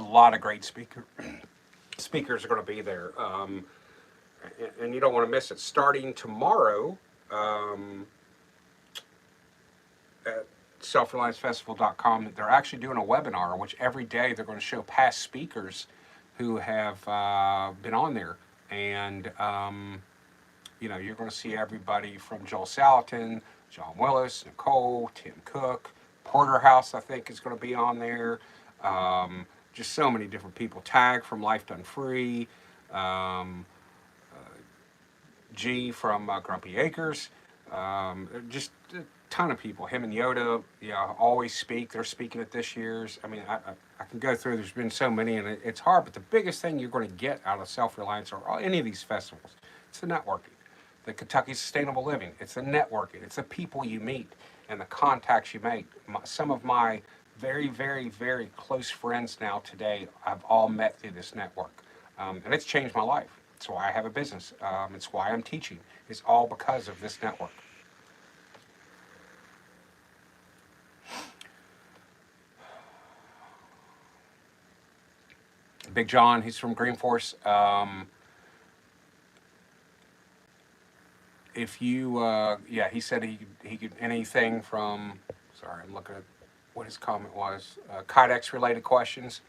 lot of great speakers are going to be there. And you don't want to miss it. Starting tomorrow at selfreliancefestival.com, they're actually doing a webinar, which every day they're going to show past speakers who have been on there. And, you're going to see everybody from Joel Salatin, John Willis, Nicole, Tim Cook, Porterhouse, I think, is going to be on there. Just so many different people. Tag from Life Done Free. G from Grumpy Acres. Just a ton of people. Him and Yoda, always speak. They're speaking at this year's. I mean, I can go through. There's been so many, and it's hard. But the biggest thing you're going to get out of Self-Reliance or any of these festivals, it's the networking. The Kentucky Sustainable Living. It's the networking. It's the people you meet and the contacts you make. Some of my very, very, very close friends now today, I've all met through this network. And it's changed my life. It's why I have a business. It's why I'm teaching. It's all because of this network. Big John, he's from Green Force. If you, he said he could anything from, sorry, I'm looking at what his comment was, Kydex related questions.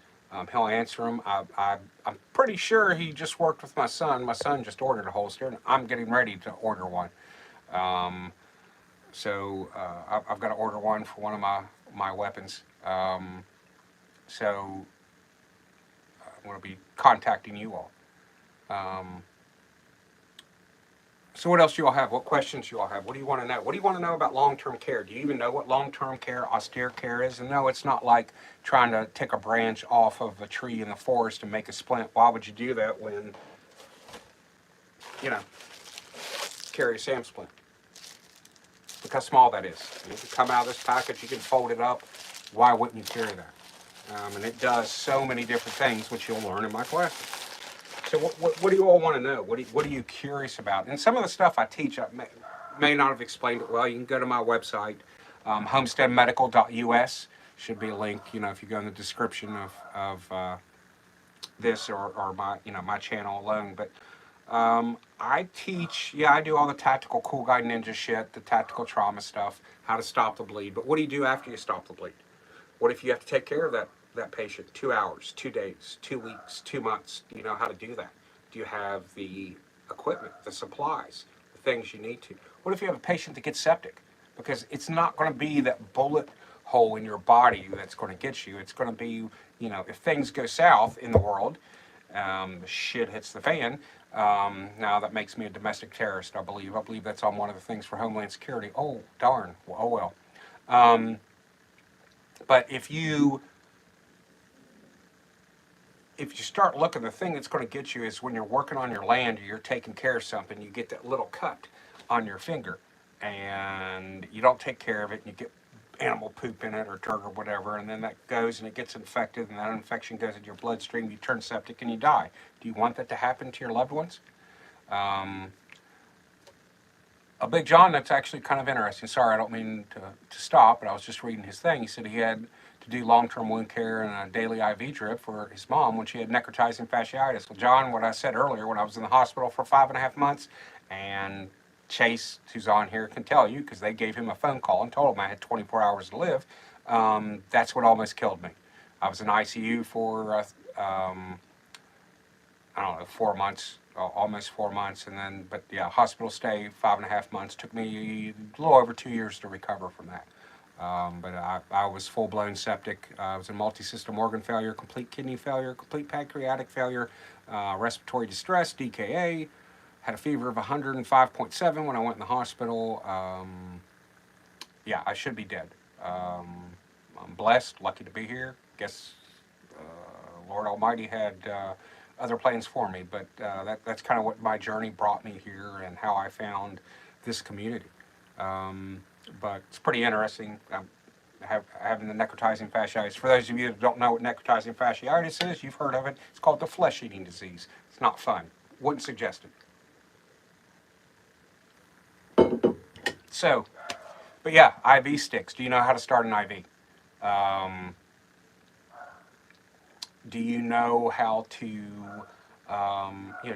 He'll answer them. I'm pretty sure he just worked with my son. My son just ordered a holster, and I'm getting ready to order one. So I've got to order one for one of my weapons. So I'm going to be contacting you all. So what else do you all have? What questions do you all have? What do you want to know? What do you want to know about long-term care? Do you even know what long-term care, austere care is? And no, it's not like trying to take a branch off of a tree in the forest and make a splint. Why would you do that when, carry a SAM splint? Look how small that is. You can come out of this package, you can fold it up. Why wouldn't you carry that? And it does so many different things, which you'll learn in my classes. So what do you all want to know? What are you curious about? And some of the stuff I teach, I may not have explained it well. You can go to my website, homesteadmedical.us. Should be a link, if you go in the description of this or my, my channel alone. But I teach, I do all the tactical cool guy ninja shit, the tactical trauma stuff, how to stop the bleed. But what do you do after you stop the bleed? What if you have to take care of that patient 2 hours, 2 days, 2 weeks, 2 months? Do you know how to do that? Do you have the equipment, the supplies, the things you need to? What if you have a patient that gets septic? Because it's not going to be that bullet hole in your body that's going to get you. It's going to be, if things go south in the world, the shit hits the fan. Now that makes me a domestic terrorist, I believe. I believe that's on one of the things for Homeland Security. Oh, darn. Oh, well. But if you start looking, the thing that's going to get you is when you're working on your land or you're taking care of something, you get that little cut on your finger and you don't take care of it and you get animal poop in it or dirt or whatever, and then that goes and it gets infected and that infection goes into your bloodstream, you turn septic and you die. Do you want that to happen to your loved ones? Big John, that's actually kind of interesting. Sorry, I don't mean to stop, but I was just reading his thing. He said he had to do long-term wound care and a daily IV drip for his mom when she had necrotizing fasciitis. Well, John, what I said earlier, when I was in the hospital for 5.5 months, and Chase, who's on here, can tell you because they gave him a phone call and told him I had 24 hours to live. That's what almost killed me. I was in ICU for I don't know, 4 months, almost 4 months, and then, but yeah, hospital stay 5.5 months. Took me a little over 2 years to recover from that. But I was full blown septic. I was in multi-system organ failure, complete kidney failure, complete pancreatic failure, respiratory distress, DKA. Had a fever of 105.7 when I went in the hospital. Yeah, I should be dead. I'm blessed, lucky to be here. Guess Lord Almighty had other plans for me, but that's kind of what my journey brought me here and how I found this community. But it's pretty interesting. Having the necrotizing fasciitis. For those of you that don't know what necrotizing fasciitis is, you've heard of it. It's called the flesh-eating disease. It's not fun. Wouldn't suggest it. So, but yeah, IV sticks. Do you know how to start an IV? Do you know how to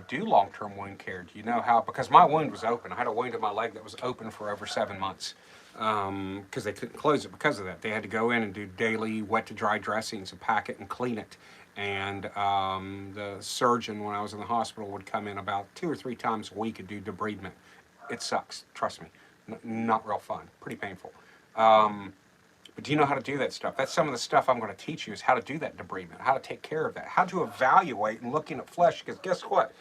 do long-term wound care? Do you know how? Because my wound was open. I had a wound in my leg that was open for over 7 months because they couldn't close it because of that. They had to go in and do daily wet to dry dressings and pack it and clean it. And the surgeon, when I was in the hospital, would come in about 2 or 3 times a week and do debridement. It sucks, trust me. Not real fun, pretty painful. But do you know how to do that stuff? That's some of the stuff I'm going to teach you is how to do that debridement, how to take care of that, how to evaluate and looking at flesh. Because guess what?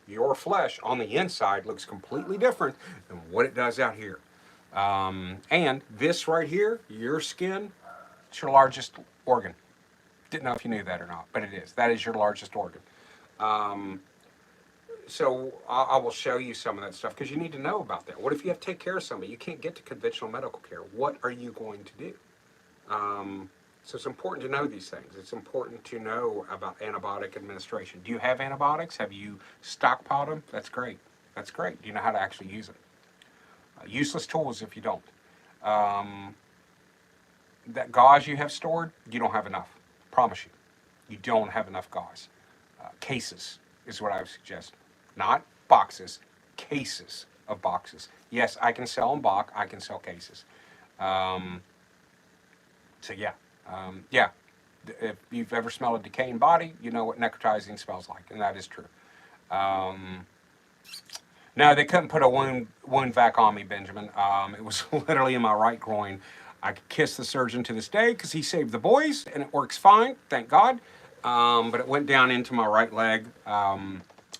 Your flesh on the inside looks completely different than what it does out here. And this right here, your skin, it's your largest organ. Didn't know if you knew that or not, but it is. That is your largest organ. So I will show you some of that stuff because you need to know about that. What if you have to take care of somebody? You can't get to conventional medical care. What are you going to do? So it's important to know these things. It's important to know about antibiotic administration. Do you have antibiotics? Have you stockpiled them? That's great. That's great. Do you know how to actually use them? Useless tools if you don't. That gauze you have stored, you don't have enough. Promise you. You don't have enough gauze. Cases is what I would suggest. Not boxes, cases of boxes. Yes, I can sell in bulk. I can sell cases. So yeah. If you've ever smelled a decaying body, you know what necrotizing smells like, and that is true. No, they couldn't put a wound vac on me, Benjamin. It was literally in my right groin. I could kiss the surgeon to this day because he saved the boys, and it works fine, thank God. But it went down into my right leg,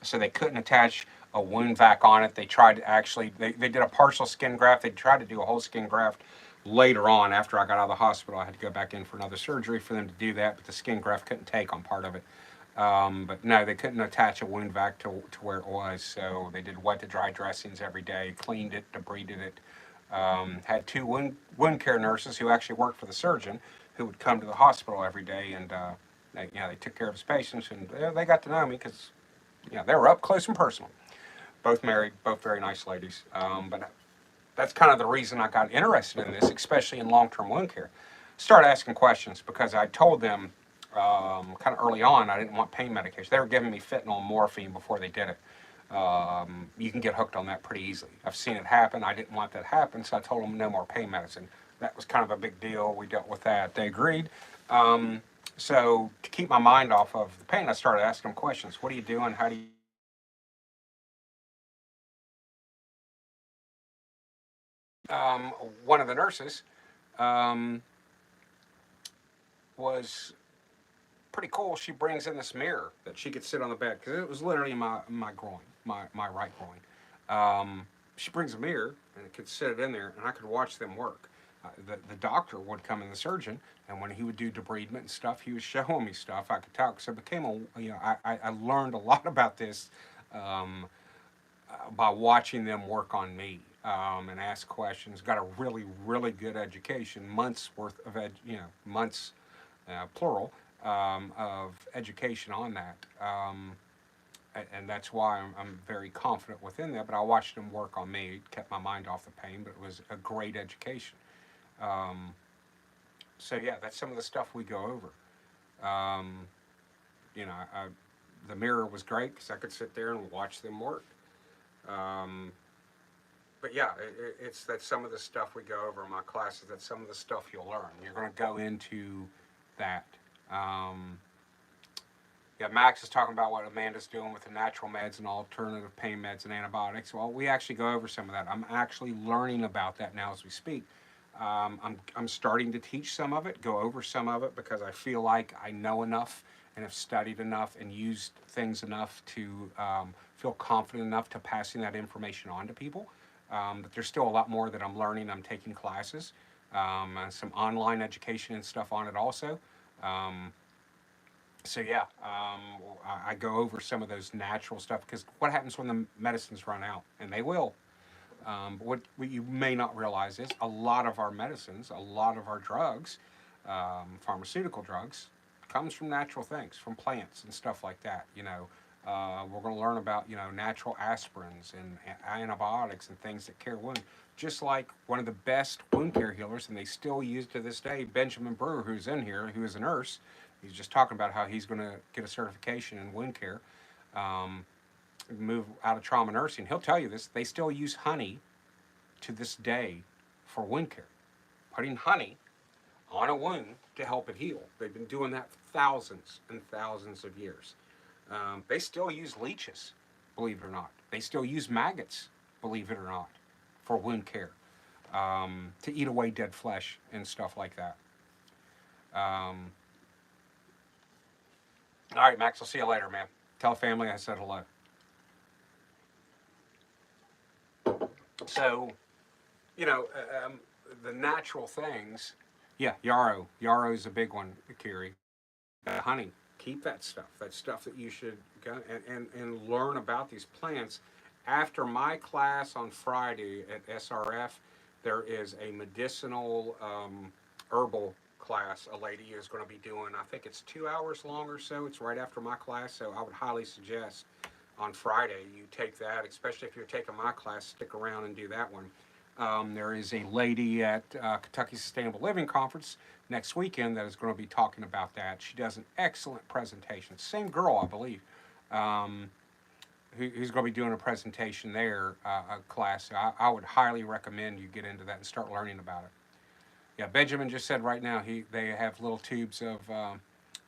so they couldn't attach a wound vac on it. They tried to actually, they did a partial skin graft. They tried to do a whole skin graft later on after I got out of the hospital. I had to go back in for another surgery for them to do that, but the skin graft couldn't take on part of it. But no, they couldn't attach a wound vac to where it was, so they did wet to dry dressings every day, cleaned it, debrided it. Had 2 wound care nurses who actually worked for the surgeon who would come to the hospital every day, and they took care of his patients, and they got to know me because they were up close and personal. Both married, both very nice ladies. But that's kind of the reason I got interested in this, especially in long-term wound care. Started asking questions because I told them kind of early on I didn't want pain medication. They were giving me fentanyl and morphine before they did it. You can get hooked on that pretty easily. I've seen it happen. I didn't want that to happen, so I told them no more pain medicine. That was kind of a big deal. We dealt with that. They agreed. So to keep my mind off of the pain, I started asking them questions. What are you doing? How do you... One of the nurses was pretty cool. She brings in this mirror that she could sit on the bed because it was literally my groin, my right groin. She brings a mirror and it could sit it in there, and I could watch them work. The doctor would come in, the surgeon, and when he would do debridement and stuff, he was showing me stuff. I could tell, so it became I learned a lot about this by watching them work on me and ask questions. Got a really, really good education, months worth of months, plural, of education on that. and that's why I'm very confident within that. But I watched them work on me, it kept my mind off the pain, but it was a great education. Um, so yeah, that's some of the stuff we go over. Um, you know, the mirror was great because I could sit there and watch them work. Um, but yeah, it's that's some of the stuff we go over in my classes. That's some of the stuff you'll learn. You're going to go into that. Um, yeah, Max is talking about what Amanda's doing with the natural meds and alternative pain meds and antibiotics. Well, we actually go over some of that. I'm actually learning about that now as we speak. I'm starting to teach some of it, go over some of it because I feel like I know enough and have studied enough and used things enough to feel confident enough to passing that information on to people. But there's still a lot more that I'm learning. I'm taking classes, and some online education and stuff on it also. Um, so yeah, I go over some of those natural stuff because what happens when the medicines run out, and they will. But what you may not realize is a lot of our medicines, a lot of our drugs, pharmaceutical drugs, comes from natural things, from plants and stuff like that. We're going to learn about natural aspirins and antibiotics and things that cure wound. Just like one of the best wound care healers, and they still use to this day, Benjamin Brewer, who's in here, who is a nurse. He's just talking about how he's going to get a certification in wound care. Um, Move out of trauma nursing, he'll tell you this. They still use honey to this day for wound care, putting honey on a wound to help it heal. They've been doing that for thousands and thousands of years. They still use leeches, believe it or not. They still use maggots, believe it or not, for wound care, to eat away dead flesh and stuff like that. Um, all right, Max, I'll see you later, man. Tell family I said hello. So, you know, the natural things. Yeah, yarrow. Yarrow is a big one, Kiri. Honey. Keep that stuff. That stuff that you should go and learn about these plants. After my class on Friday at SRF, there is a medicinal herbal class a lady is going to be doing. I think it's 2 hours long or so. It's right after my class, so I would highly suggest on Friday you take that, especially if you're taking my class, stick around and do that one. There is a lady at Kentucky Sustainable Living Conference next weekend that is going to be talking about that. She does an excellent presentation. Same girl, I believe, um, who's going to be doing a presentation there, a class. So I would highly recommend you get into that and start learning about it. Yeah, Benjamin just said right now they have little tubes of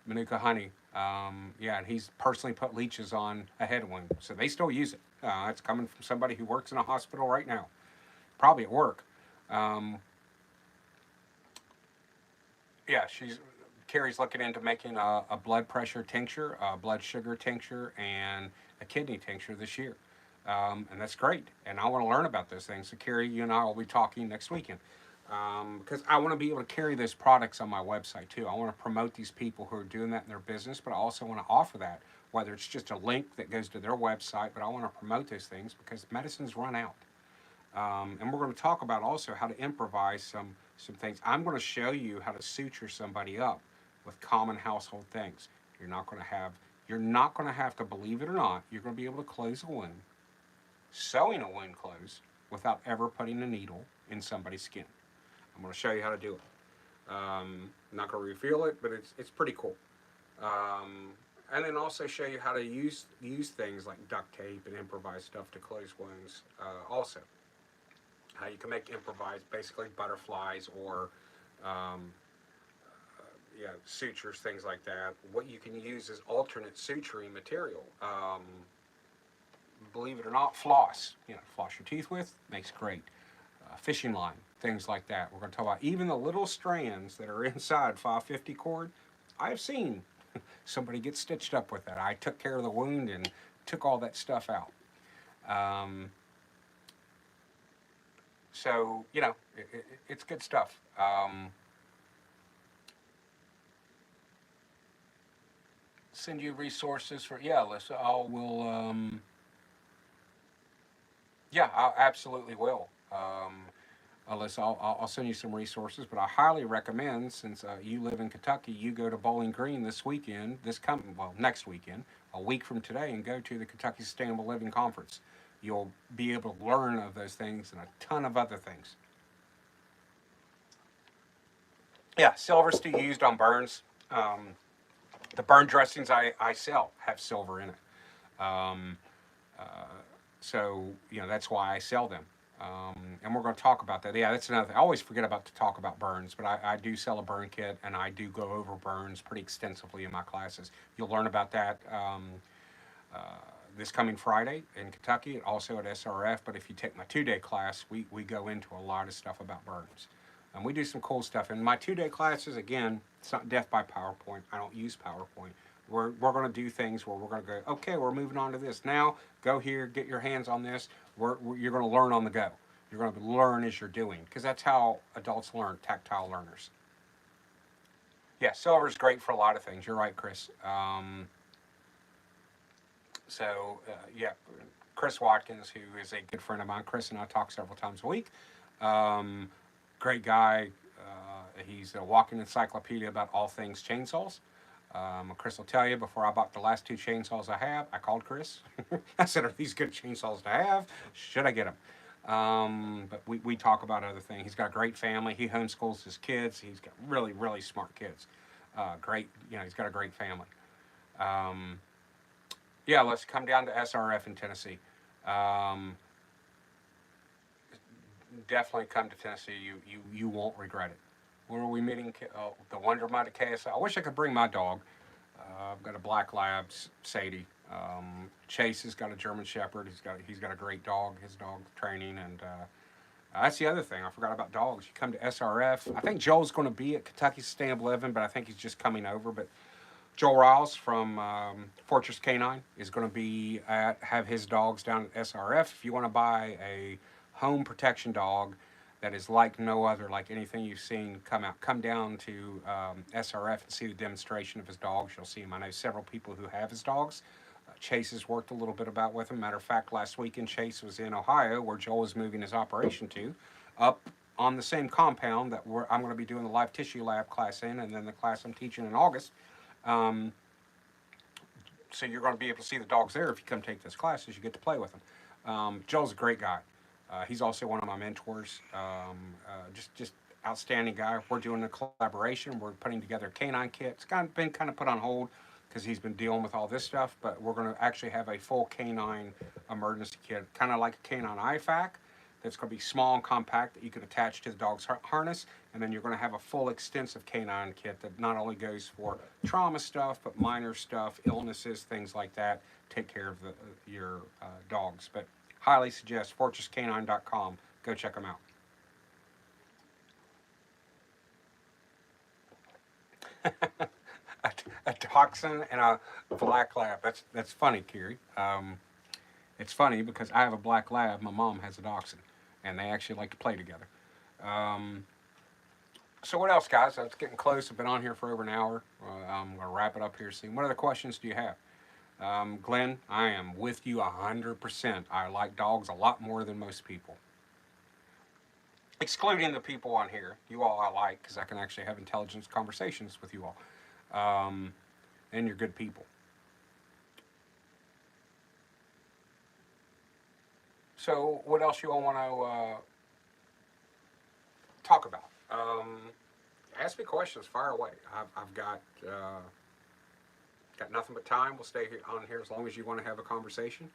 Manuka honey. Yeah, and he's personally put leeches on a head wound, so they still use it. It's coming from somebody who works in a hospital right now, probably at work. Um, yeah, Carrie's looking into making a blood pressure tincture, a blood sugar tincture, and a kidney tincture this year. And that's great. And I want to learn about those things. So Carrie, you and I will be talking next weekend. Because I want to be able to carry those products on my website too. I want to promote these people who are doing that in their business, but I also want to offer that, whether it's just a link that goes to their website, but I want to promote those things because medicines run out. And we're going to talk about also how to improvise some things. I'm going to show you how to suture somebody up with common household things. You're not going to have to, believe it or not, you're going to be able to close a wound, sewing a wound closed without ever putting a needle in somebody's skin. I'm going to show you how to do it. I'm not going to reveal it, but it's pretty cool. Um, and then also show you how to use things like duct tape and improvise stuff to close wounds. Also, how you can make improvised, basically butterflies or yeah, sutures, things like that. What you can use is alternate suturing material. Believe it or not, floss. Floss your teeth with makes great. Fishing line, things like that. We're going to talk about even the little strands that are inside 550 cord. I've seen somebody get stitched up with that. I took care of the wound and took all that stuff out. Um, so, it's good stuff. Send you resources for, yeah, Alyssa. Yeah, I absolutely will. Alyssa, I'll send you some resources, but I highly recommend, since you live in Kentucky, you go to Bowling Green this weekend, next weekend, a week from today and go to the Kentucky Sustainable Living Conference. You'll be able to learn of those things and a ton of other things. Yeah, silver's still used on burns. The burn dressings I sell have silver in it. So, that's why I sell them. And we're going to talk about that. Yeah, that's another thing. I always forget about to talk about burns, but I do sell a burn kit, and I do go over burns pretty extensively in my classes. You'll learn about that this coming Friday in Kentucky, and also at SRF. But if you take my 2-day class, we go into a lot of stuff about burns. And we do some cool stuff. In my 2-day classes, again, it's not death by PowerPoint. I don't use PowerPoint. We're going to do things where we're going to go, okay, we're moving on to this. Now, go here, get your hands on this. You're going to learn on the go. You're going to learn as you're doing, because that's how adults learn, tactile learners. Yeah, silver is great for a lot of things. You're right, Chris. Yeah, Chris Watkins, who is a good friend of mine. Chris and I talk several times a week. Great guy. He's a walking encyclopedia about all things chainsaws. Chris will tell you, before I bought the last 2 chainsaws I have, I called Chris. I said, are these good chainsaws to have? Should I get them? But we talk about other things. He's got a great family. He homeschools his kids. He's got really, really smart kids. Great, he's got a great family. Yeah, let's come down to SRF in Tennessee. Definitely come to Tennessee. You won't regret it. Where are we meeting? The Wondermut at KSI. I wish I could bring my dog. I've got a black lab, Sadie. Chase has got a German Shepherd. He's got a great dog. His dog training, and that's the other thing. I forgot about dogs. You come to SRF. I think Joel's going to be at Kentucky Sustainable Living, but I think he's just coming over. But Joel Riles from Fortress Canine is going to have his dogs down at SRF. If you want to buy a home protection dog that is like no other, like anything you've seen, come down to SRF and see the demonstration of his dogs. You'll see him. I know several people who have his dogs. Chase has worked a little bit about with him. Matter of fact, last weekend Chase was in Ohio, where Joel is moving his operation to, up on the same compound that I'm going to be doing the live tissue lab class in, and then the class I'm teaching in August. So you're going to be able to see the dogs there if you come take this class, as you get to play with them. Joel's a great guy. He's also one of my mentors. Just outstanding guy. We're doing a collaboration. We're putting together a canine kit. It's been kind of put on hold because he's been dealing with all this stuff, but we're going to actually have a full canine emergency kit, kind of like a canine IFAC. That's going to be small and compact that you can attach to the dog's harness, and then you're going to have a full extensive canine kit that not only goes for trauma stuff, but minor stuff, illnesses, things like that. Take care of your dogs. But highly suggest fortresscanine.com. Go check them out. a dachshund and a black lab. That's funny, Kiri. It's funny because I have a black lab. My mom has a dachshund, and they actually like to play together. So what else, guys? It's getting close. I've been on here for over an hour. I'm going to wrap it up here soon. What other questions do you have? Glenn, I am with you 100%. I like dogs a lot more than most people. Excluding the people on here. You all I like, because I can actually have intelligent conversations with you all. And you're good people. So what else you all want to talk about? Ask me questions. Fire away. I've got nothing but time. We'll stay on here as long as you want to have a conversation.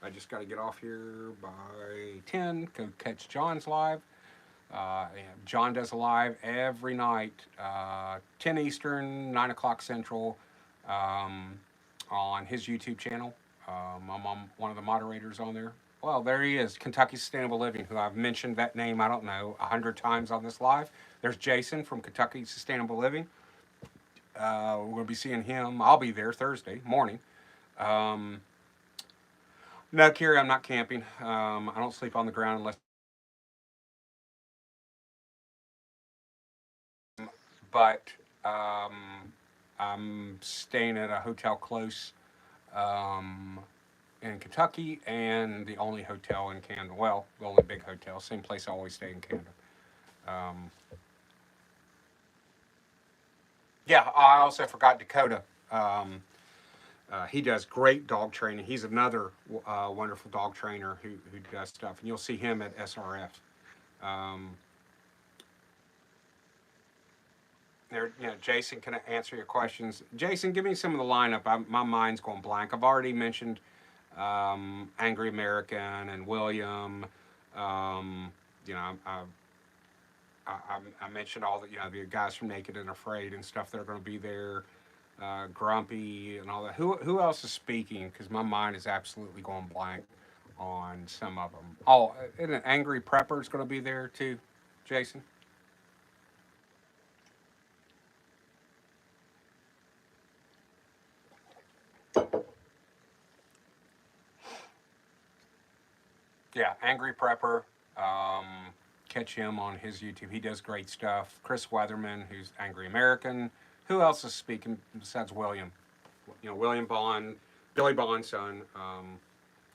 I just got to get off here by 10. Go catch John's live. John does a live every night, 10 Eastern, 9 o'clock Central, on his YouTube channel. I'm one of the moderators on there. Well, there he is, Kentucky Sustainable Living, who I've mentioned that name, I don't know, 100 times on this live. There's Jason from Kentucky Sustainable Living. We're going to be seeing him. I'll be there Thursday morning. No, Kiri, I'm not camping. I don't sleep on the ground unless. But I'm staying at a hotel close in Kentucky, and the only hotel in Canada. Well, the only big hotel, same place I always stay in Canada. Yeah, I also forgot Dakota. He does great dog training. He's another wonderful dog trainer who does stuff, and you'll see him at SRF. Um, there, Jason can answer your questions. Jason, give me some of the lineup. My mind's going blank. I've already mentioned Angry American and William. Um, you know, I mentioned all the the guys from Naked and Afraid and stuff that are going to be there. Grumpy and all that. Who else is speaking? Because my mind is absolutely going blank on some of them. Oh, and an Angry Prepper is going to be there too, Jason. Yeah, Angry Prepper. Um, Catch him on his YouTube. He does great stuff. Chris Weatherman, who's Angry American. Who else is speaking besides William? William Bond, Billy Bond's son,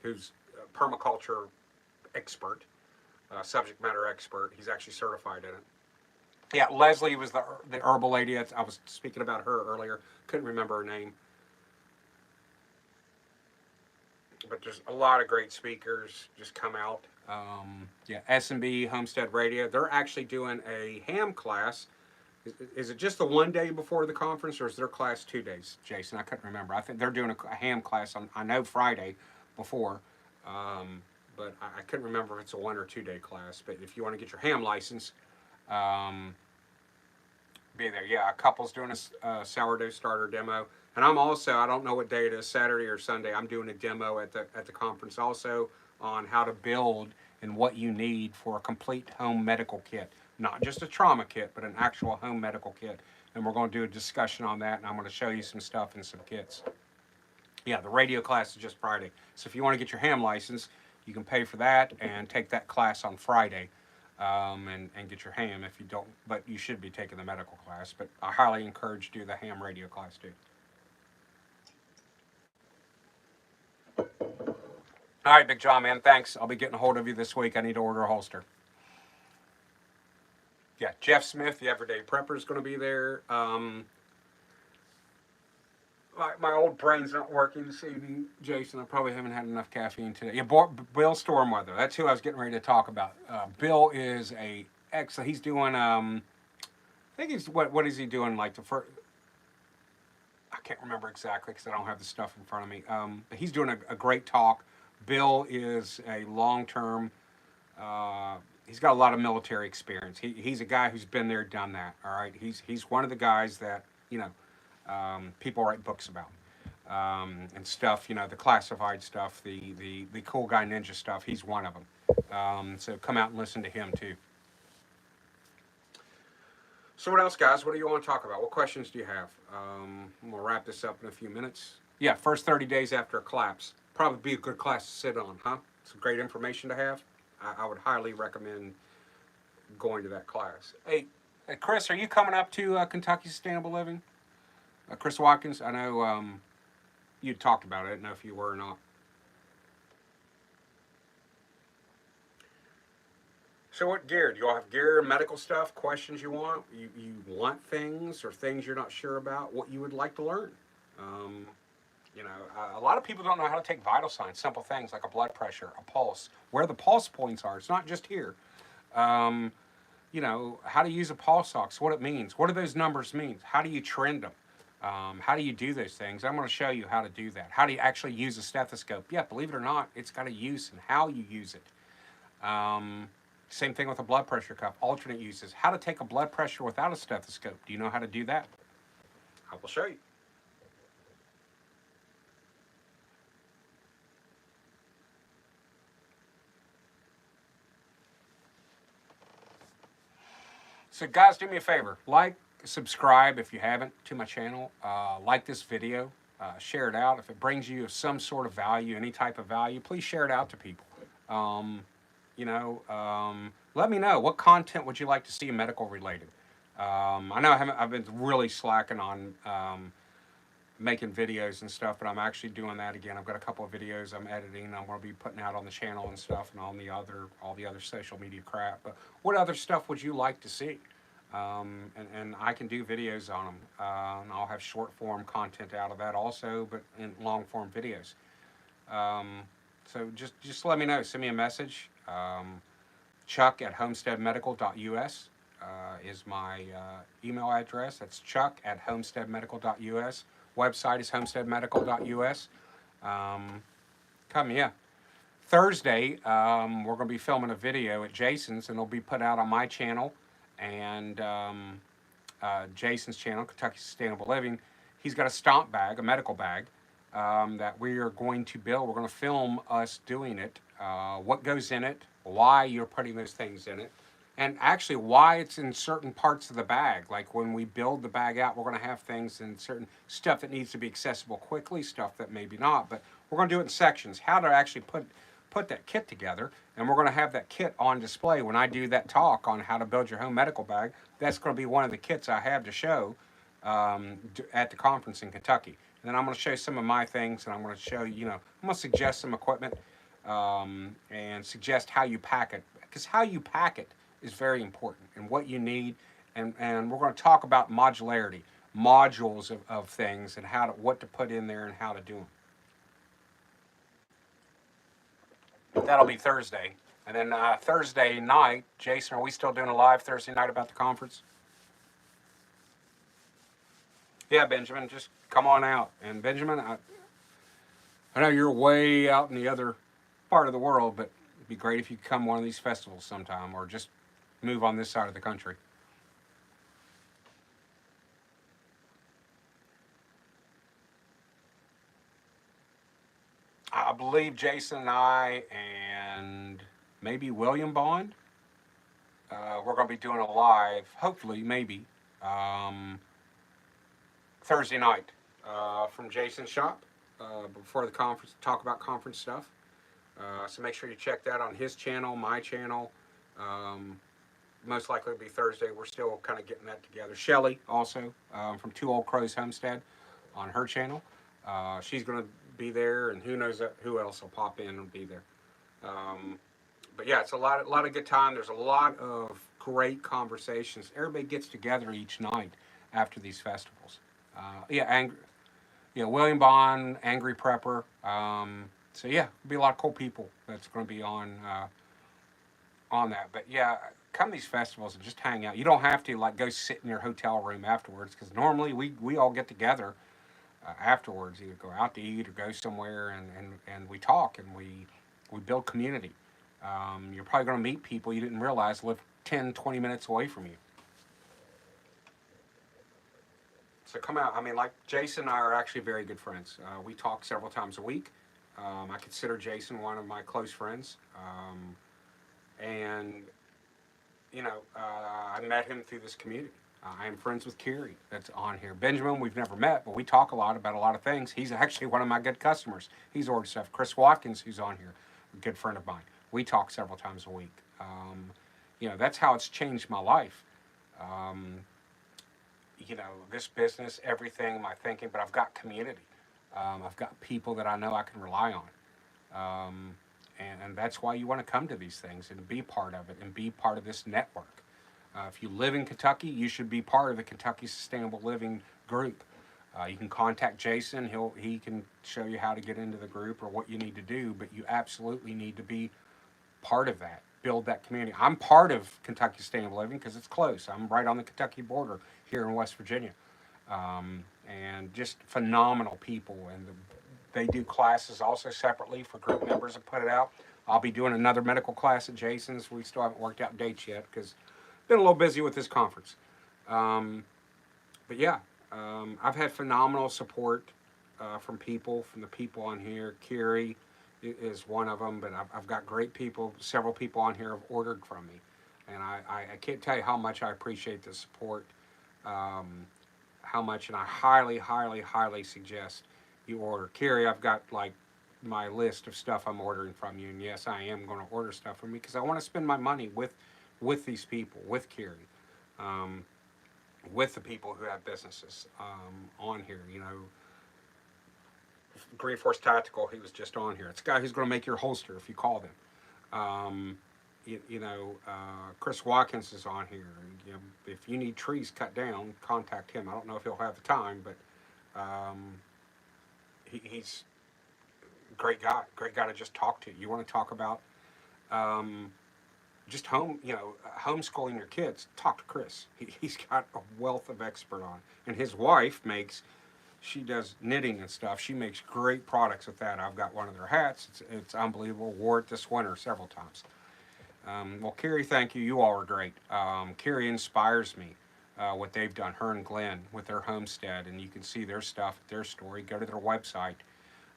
who's a permaculture expert, subject matter expert. He's actually certified in it. Yeah, Leslie was the herbal lady. I was speaking about her earlier. Couldn't remember her name. But there's a lot of great speakers just come out. Yeah, S&B Homestead Radio. They're actually doing a ham class. Is it just the one day before the conference, or is their class 2 days, Jason? I couldn't remember. I think they're doing a ham class on, I know, Friday before, but I couldn't remember if it's a 1 or 2 day class. But if you want to get your ham license, um, be there. Yeah, a couple's doing a sourdough starter demo, and I'm also, I don't know what day it is, Saturday or Sunday. I'm doing a demo at the conference also on how to build and what you need for a complete home medical kit, not just a trauma kit, but an actual home medical kit. And we're going to do a discussion on that, and I'm going to show you some stuff and some kits. Yeah, the radio class is just Friday. So if you want to get your ham license, you can pay for that and take that class on Friday, and get your ham if you don't. But you should be taking the medical class. But I highly encourage you to do the ham radio class too. All right, Big John, man. Thanks. I'll be getting a hold of you this week. I need to order a holster. Yeah, Jeff Smith, the Everyday Prepper, is going to be there. My old brain's not working this evening, Jason. I probably haven't had enough caffeine today. Yeah, Bill Stormweather. That's who I was getting ready to talk about. Bill is a excellent. He's doing. I think he's what is he doing? Like the first. I can't remember exactly because I don't have the stuff in front of me. But he's doing a great talk. Bill is a long term. He's got a lot of military experience. He's a guy who's been there, done that. All right. He's one of the guys that people write books about, and stuff. The classified stuff, the cool guy ninja stuff. He's one of them. So come out and listen to him too. So what else, guys? What do you want to talk about? What questions do you have? We'll wrap this up in a few minutes. Yeah, first 30 days after a collapse. Probably be a good class to sit on, huh? Some great information to have. I would highly recommend going to that class. Hey, Chris, are you coming up to Kentucky Sustainable Living? Chris Watkins, I know you talked about it. I don't know if you were or not. So what gear? Do you all have gear, medical stuff, questions you want? You want things or things you're not sure about, what you would like to learn? Um, a lot of people don't know how to take vital signs, simple things like a blood pressure, a pulse, where the pulse points are. It's not just here. Um, how to use a pulse ox, what it means. What do those numbers mean? How do you trend them? How do you do those things? I'm going to show you how to do that. How do you actually use a stethoscope? Yeah, believe it or not, it's got a use and how you use it. Same thing with a blood pressure cuff, alternate uses. How to take a blood pressure without a stethoscope. Do you know how to do that? I will show you. So guys, do me a favor. Like, subscribe if you haven't to my channel. Like this video. Share it out. If it brings you some sort of value, any type of value, please share it out to people. Um, Let me know what content would you like to see medical related. I know I've been really slacking on making videos and stuff, but I'm actually doing that again. I've got a couple of videos I'm editing. I'm going to be putting out on the channel and stuff, and on all the other social media crap. But what other stuff would you like to see? and I can do videos on them. And I'll have short form content out of that also, but in long form videos. Um, so just let me know. Send me a message. Chuck at homesteadmedical.us is my email address. That's Chuck at homesteadmedical.us. Website is homesteadmedical.us. Um, Come, yeah. Thursday, we're going to be filming a video at Jason's, and it'll be put out on my channel and Jason's channel, Kentucky Sustainable Living. He's got a stomp bag, a medical bag, that we are going to build. We're going to film us doing it, what goes in it, why you're putting those things in it, and actually why it's in certain parts of the bag. Like when we build the bag out, we're going to have things in certain stuff that needs to be accessible quickly, stuff that maybe not, but we're going to do it in sections. How to actually put that kit together, and we're going to have that kit on display when I do that talk on how to build your home medical bag. That's going to be one of the kits I have to show at the conference in Kentucky. And then I'm going to show you some of my things, and I'm going to show you, I'm going to suggest some equipment and suggest how you pack it, because how you pack it is very important, and what you need. And we're going to talk about modularity, modules of things, and what to put in there and how to do them. That'll be Thursday. And then Thursday night, Jason, are we still doing a live Thursday night about the conference? Yeah, Benjamin, just come on out. And Benjamin, I know you're way out in the other part of the world, but it'd be great if you could come one of these festivals sometime, or just move on this side of the country. I believe Jason and I and maybe William Bond, we're going to be doing a live, hopefully, maybe, Thursday night from Jason's shop before the conference, talk about conference stuff. So make sure you check that on his channel, my channel. Most likely it'll be Thursday. We're still kind of getting that together. Shelly also from Two Old Crows Homestead on her channel. She's going to be there, and who knows who else will pop in and be there. But yeah, it's a lot of good time. There's a lot of great conversations. Everybody gets together each night after these festivals. William Bond, Angry Prepper. So yeah, there'll be a lot of cool people that's going to be on that. But yeah, come to these festivals and just hang out. You don't have to like go sit in your hotel room afterwards, because normally we all get together afterwards, either go out to eat or go somewhere, and we talk and we build community. You're probably going to meet people you didn't realize live 10, 20 minutes away from you. So come out. I mean, like Jason and I are actually very good friends. We talk several times a week. I consider Jason one of my close friends. And, I met him through this community. I am friends with Kerry that's on here. Benjamin, we've never met, but we talk a lot about a lot of things. He's actually one of my good customers. He's ordered stuff. Chris Watkins, who's on here, a good friend of mine. We talk several times a week. That's how it's changed my life. This business, everything, my thinking, but I've got community. I've got people that I know I can rely on. And that's why you want to come to these things and be part of it and be part of this network. If you live in Kentucky, you should be part of the Kentucky Sustainable Living group. You can contact Jason. He can show you how to get into the group or what you need to do, but you absolutely need to be part of that, build that community. I'm part of Kentucky Sustainable Living because it's close. I'm right on the Kentucky border here in West Virginia. And just phenomenal people. And they do classes also separately for group members and put it out. I'll be doing another medical class at Jason's. We still haven't worked out dates yet because been a little busy with this conference. But yeah, I've had phenomenal support from the people on here. Kerry is one of them, but I've got great people. Several people on here have ordered from me. And I can't tell you how much I appreciate the support, how much, and I highly, highly, highly suggest you order. Kerry, I've got like my list of stuff I'm ordering from you, and yes, I am going to order stuff from you because I want to spend my money with these people, with Kerry, with the people who have businesses on here. Green Force Tactical, he was just on here. It's a guy who's going to make your holster if you call them. Chris Watkins is on here. If you need trees cut down, contact him. I don't know if he'll have the time, but um, he's a great guy to just talk to. You want to talk about um, just homeschooling your kids? Talk to Chris. He's got a wealth of expert on, and his wife she does knitting and stuff. She makes great products with that. I've got one of their hats. It's unbelievable. Wore it this winter several times. Well, Carrie, thank you. You all are great. Carrie inspires me. What they've done, her and Glenn, with their homestead, and you can see their stuff, their story. Go to their website,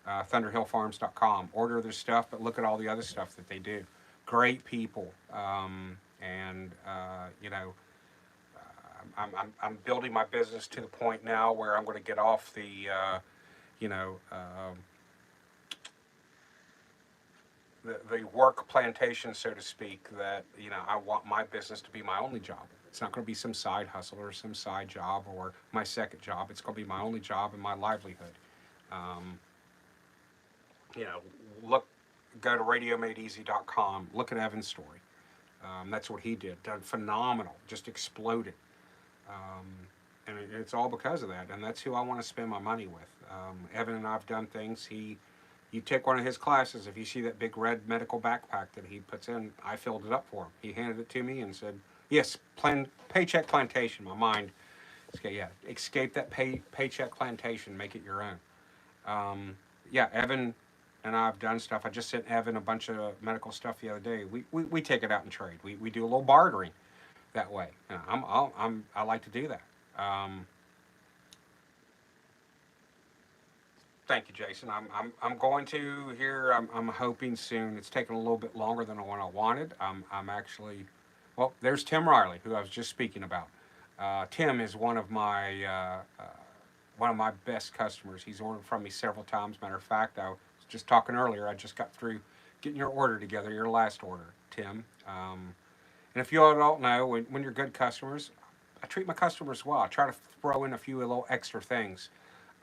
thunderhillfarms.com. Order their stuff, but look at all the other stuff that they do. Great people, and I'm building my business to the point now where I'm going to get off you know, uh, the work plantation, so to speak, that, I want my business to be my only job. It's not going to be some side hustle or some side job or my second job. It's going to be my only job and my livelihood. Um, you know, look, go to radiomadeeasy.com. Look at Evan's story. That's what he did. Done phenomenal. Just exploded. Um, and it's all because of that. And that's who I want to spend my money with. Evan and I've done things. You take one of his classes, if you see that big red medical backpack that he puts in, I filled it up for him. He handed it to me and said, yes, paycheck plantation. My mind, okay, yeah, escape that paycheck plantation, make it your own. Yeah, Evan and I have done stuff. I just sent Evan a bunch of medical stuff the other day. We take it out and trade. We do a little bartering that way. I like to do that. Thank you, Jason. I'm going to here. I'm hoping soon. It's taking a little bit longer than what I wanted. I'm actually, well, there's Tim Riley, who I was just speaking about. Tim is one of my best customers. He's ordered from me several times. Matter of fact, I was just talking earlier. I just got through getting your order together, your last order, Tim. And if you all don't know, when you're good customers, I treat my customers well. I try to throw in a few little extra things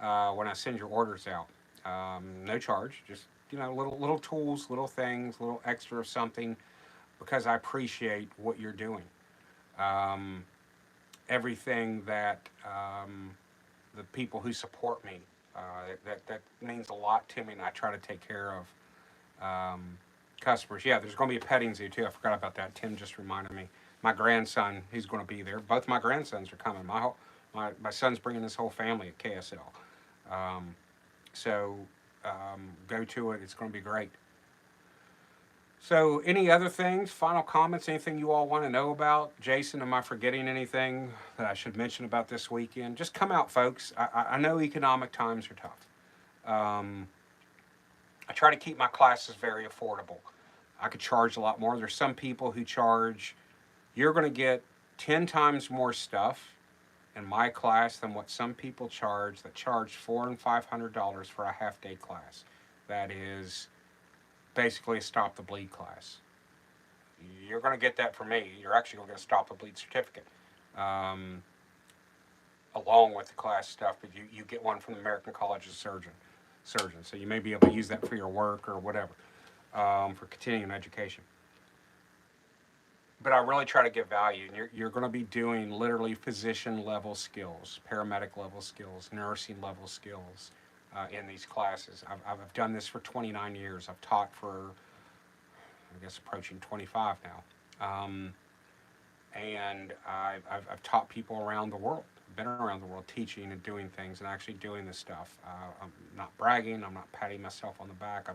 when I send your orders out. No charge, just little tools, little things, little extra of something, because I appreciate what you're doing. Um, Everything that the people who support me, that means a lot to me, and I try to take care of customers. Yeah, there's going to be a petting zoo too. I forgot about that. Tim just reminded me. My grandson, he's going to be there. Both my grandsons are coming. My son's bringing his whole family at KSL. Um, so go to it. It's going to be great. So, any other things, final comments, anything you all want to know about? Jason, am I forgetting anything that I should mention about this weekend? Just come out, folks. I know economic times are tough. Um, I try to keep my classes very affordable. I could charge a lot more. There's some people who charge, you're going to get 10 times more stuff in my class than what some people charge that charge $400 and $500 for a half day class. That is basically a stop the bleed class. You're going to get that from me. You're actually going to get a stop the bleed certificate um, along with the class stuff, but you get one from the American College of Surgeons. So you may be able to use that for your work or whatever, for continuing education. But I really try to give value. And you're going to be doing literally physician level skills, paramedic level skills, nursing level skills in these classes. I've done this for 29 years. I've taught for, I guess, approaching 25 now. And I've taught people around the world, been around the world teaching and doing things and actually doing this stuff. I'm not bragging. I'm not patting myself on the back.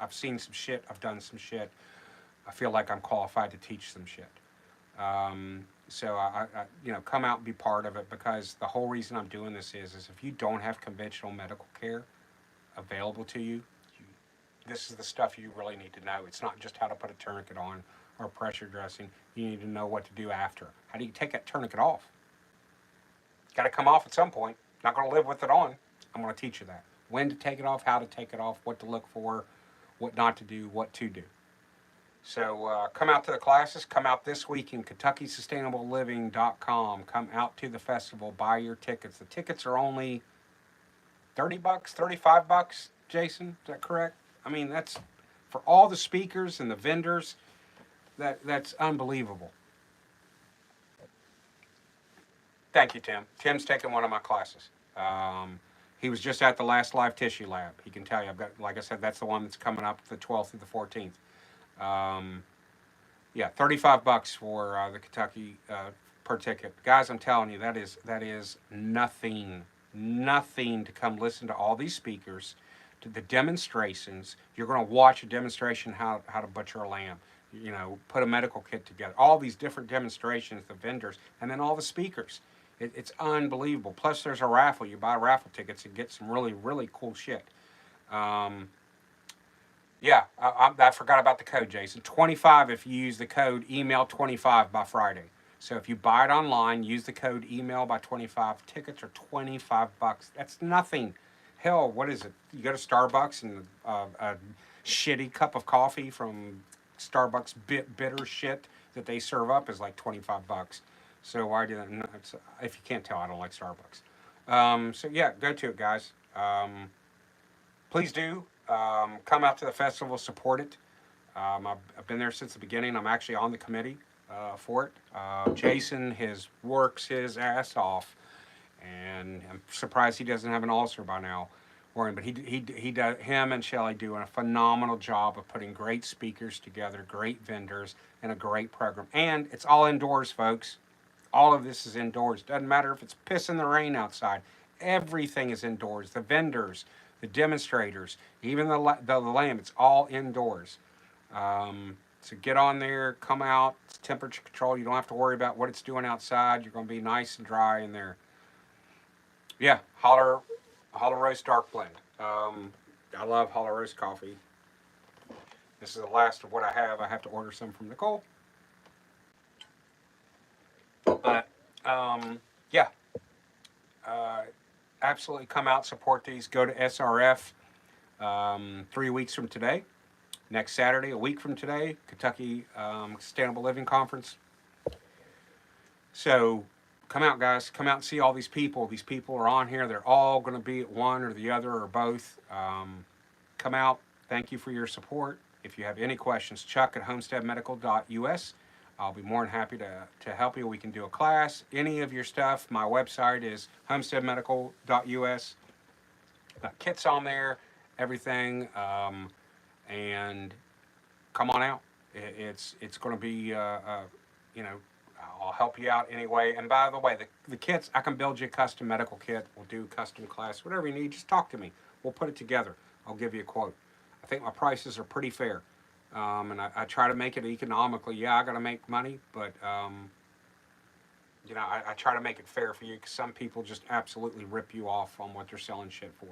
I've seen some shit. I've done some shit. I feel like I'm qualified to teach some shit. So come out and be part of it, because the whole reason I'm doing this is if you don't have conventional medical care available to you, this is the stuff you really need to know. It's not just how to put a tourniquet on or pressure dressing. You need to know what to do after. How do you take that tourniquet off? Got to come off at some point. Not going to live with it on. I'm going to teach you that. When to take it off, how to take it off, what to look for, what not to do, what to do. So come out to the classes. Come out this week in KentuckySustainableLiving.com. Come out to the festival. Buy your tickets. The tickets are only $30, $35, Jason. Is that correct? I mean, that's for all the speakers and the vendors. That's unbelievable. Thank you, Tim. Tim's taking one of my classes. Um, he was just at the last live tissue lab. He can tell you. I've got, like I said, that's the one that's coming up the 12th through the 14th. Um, yeah, $35 for the Kentucky per ticket, guys. I'm telling you, that is nothing, nothing to come listen to all these speakers, to the demonstrations. You're going to watch a demonstration how to butcher a lamb. Put a medical kit together. All these different demonstrations, the vendors, and then all the speakers. It's unbelievable. Plus, there's a raffle. You buy raffle tickets and get some really, really cool shit. Um, yeah, I forgot about the code, Jason. 25 if you use the code email 25 by Friday. So if you buy it online, use the code email by 25. Tickets are $25. That's nothing. Hell, what is it? You go to Starbucks and a shitty cup of coffee from Starbucks bitter shit that they serve up is like $25. So why do that? No, if you can't tell, I don't like Starbucks. So yeah, go to it, guys. Please do come out to the festival, support it. I've been there since the beginning. I'm actually on the committee for it. Jason works his ass off, and I'm surprised he doesn't have an ulcer by now. But he does. Him and Shelly do a phenomenal job of putting great speakers together, great vendors, and a great program. And it's all indoors, folks. All of this is indoors. Doesn't matter if it's pissing the rain outside. Everything is indoors. The vendors, the demonstrators, even the lamb. It's all indoors. So get on there, come out. It's temperature control. You don't have to worry about what it's doing outside. You're going to be nice and dry in there. Yeah, Holler Roast Dark Blend. I love Holler Roast coffee. This is the last of what I have. I have to order some from Nicole. But yeah, uh, absolutely come out, support these. Go to SRF 3 weeks from today. Next Saturday, a week from today, Kentucky Sustainable Living Conference. So come out, guys. Come out and see all these people. These people are on here. They're all going to be at one or the other or both. Come out. Thank you for your support. If you have any questions, Chuck at homesteadmedical.us. I'll be more than happy to help you. We can do a class. Any of your stuff, my website is homesteadmedical.us. Got kits on there, everything. And come on out. It's going to be, you know, I'll help you out anyway. And by the way, the kits, I can build you a custom medical kit. We'll do custom class, whatever you need. Just talk to me. We'll put it together. I'll give you a quote. I think my prices are pretty fair. And I try to make it economically. Yeah, I got to make money, but, I try to make it fair for you because some people just absolutely rip you off on what they're selling shit for.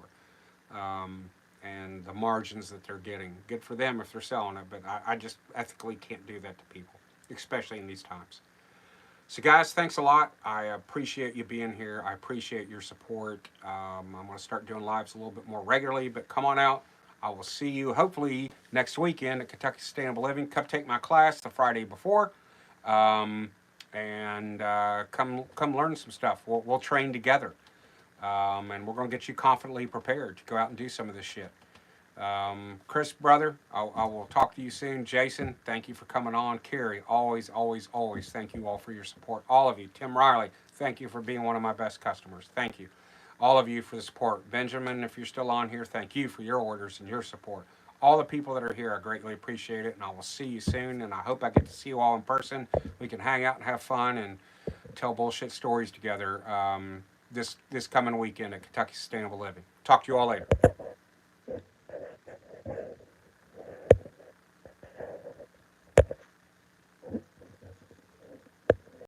And the margins that they're getting. Good for them if they're selling it, but I just ethically can't do that to people, especially in these times. So guys, thanks a lot. I appreciate you being here. I appreciate your support. I'm going to start doing lives a little bit more regularly, but come on out. I will see you hopefully next weekend at Kentucky Sustainable Living. Come take my class the Friday before, and come learn some stuff. We'll train together, and we're going to get you confidently prepared to go out and do some of this shit. Chris, brother, I will talk to you soon. Jason, thank you for coming on. Carrie, always, always, always thank you all for your support. All of you. Tim Riley, thank you for being one of my best customers. Thank you. All of you for the support. Benjamin, if you're still on here, thank you for your orders and your support. All the people that are here, I greatly appreciate it, and I will see you soon, and I hope I get to see you all in person. We can hang out and have fun and tell bullshit stories together this coming weekend at Kentucky Sustainable Living. Talk to you all later.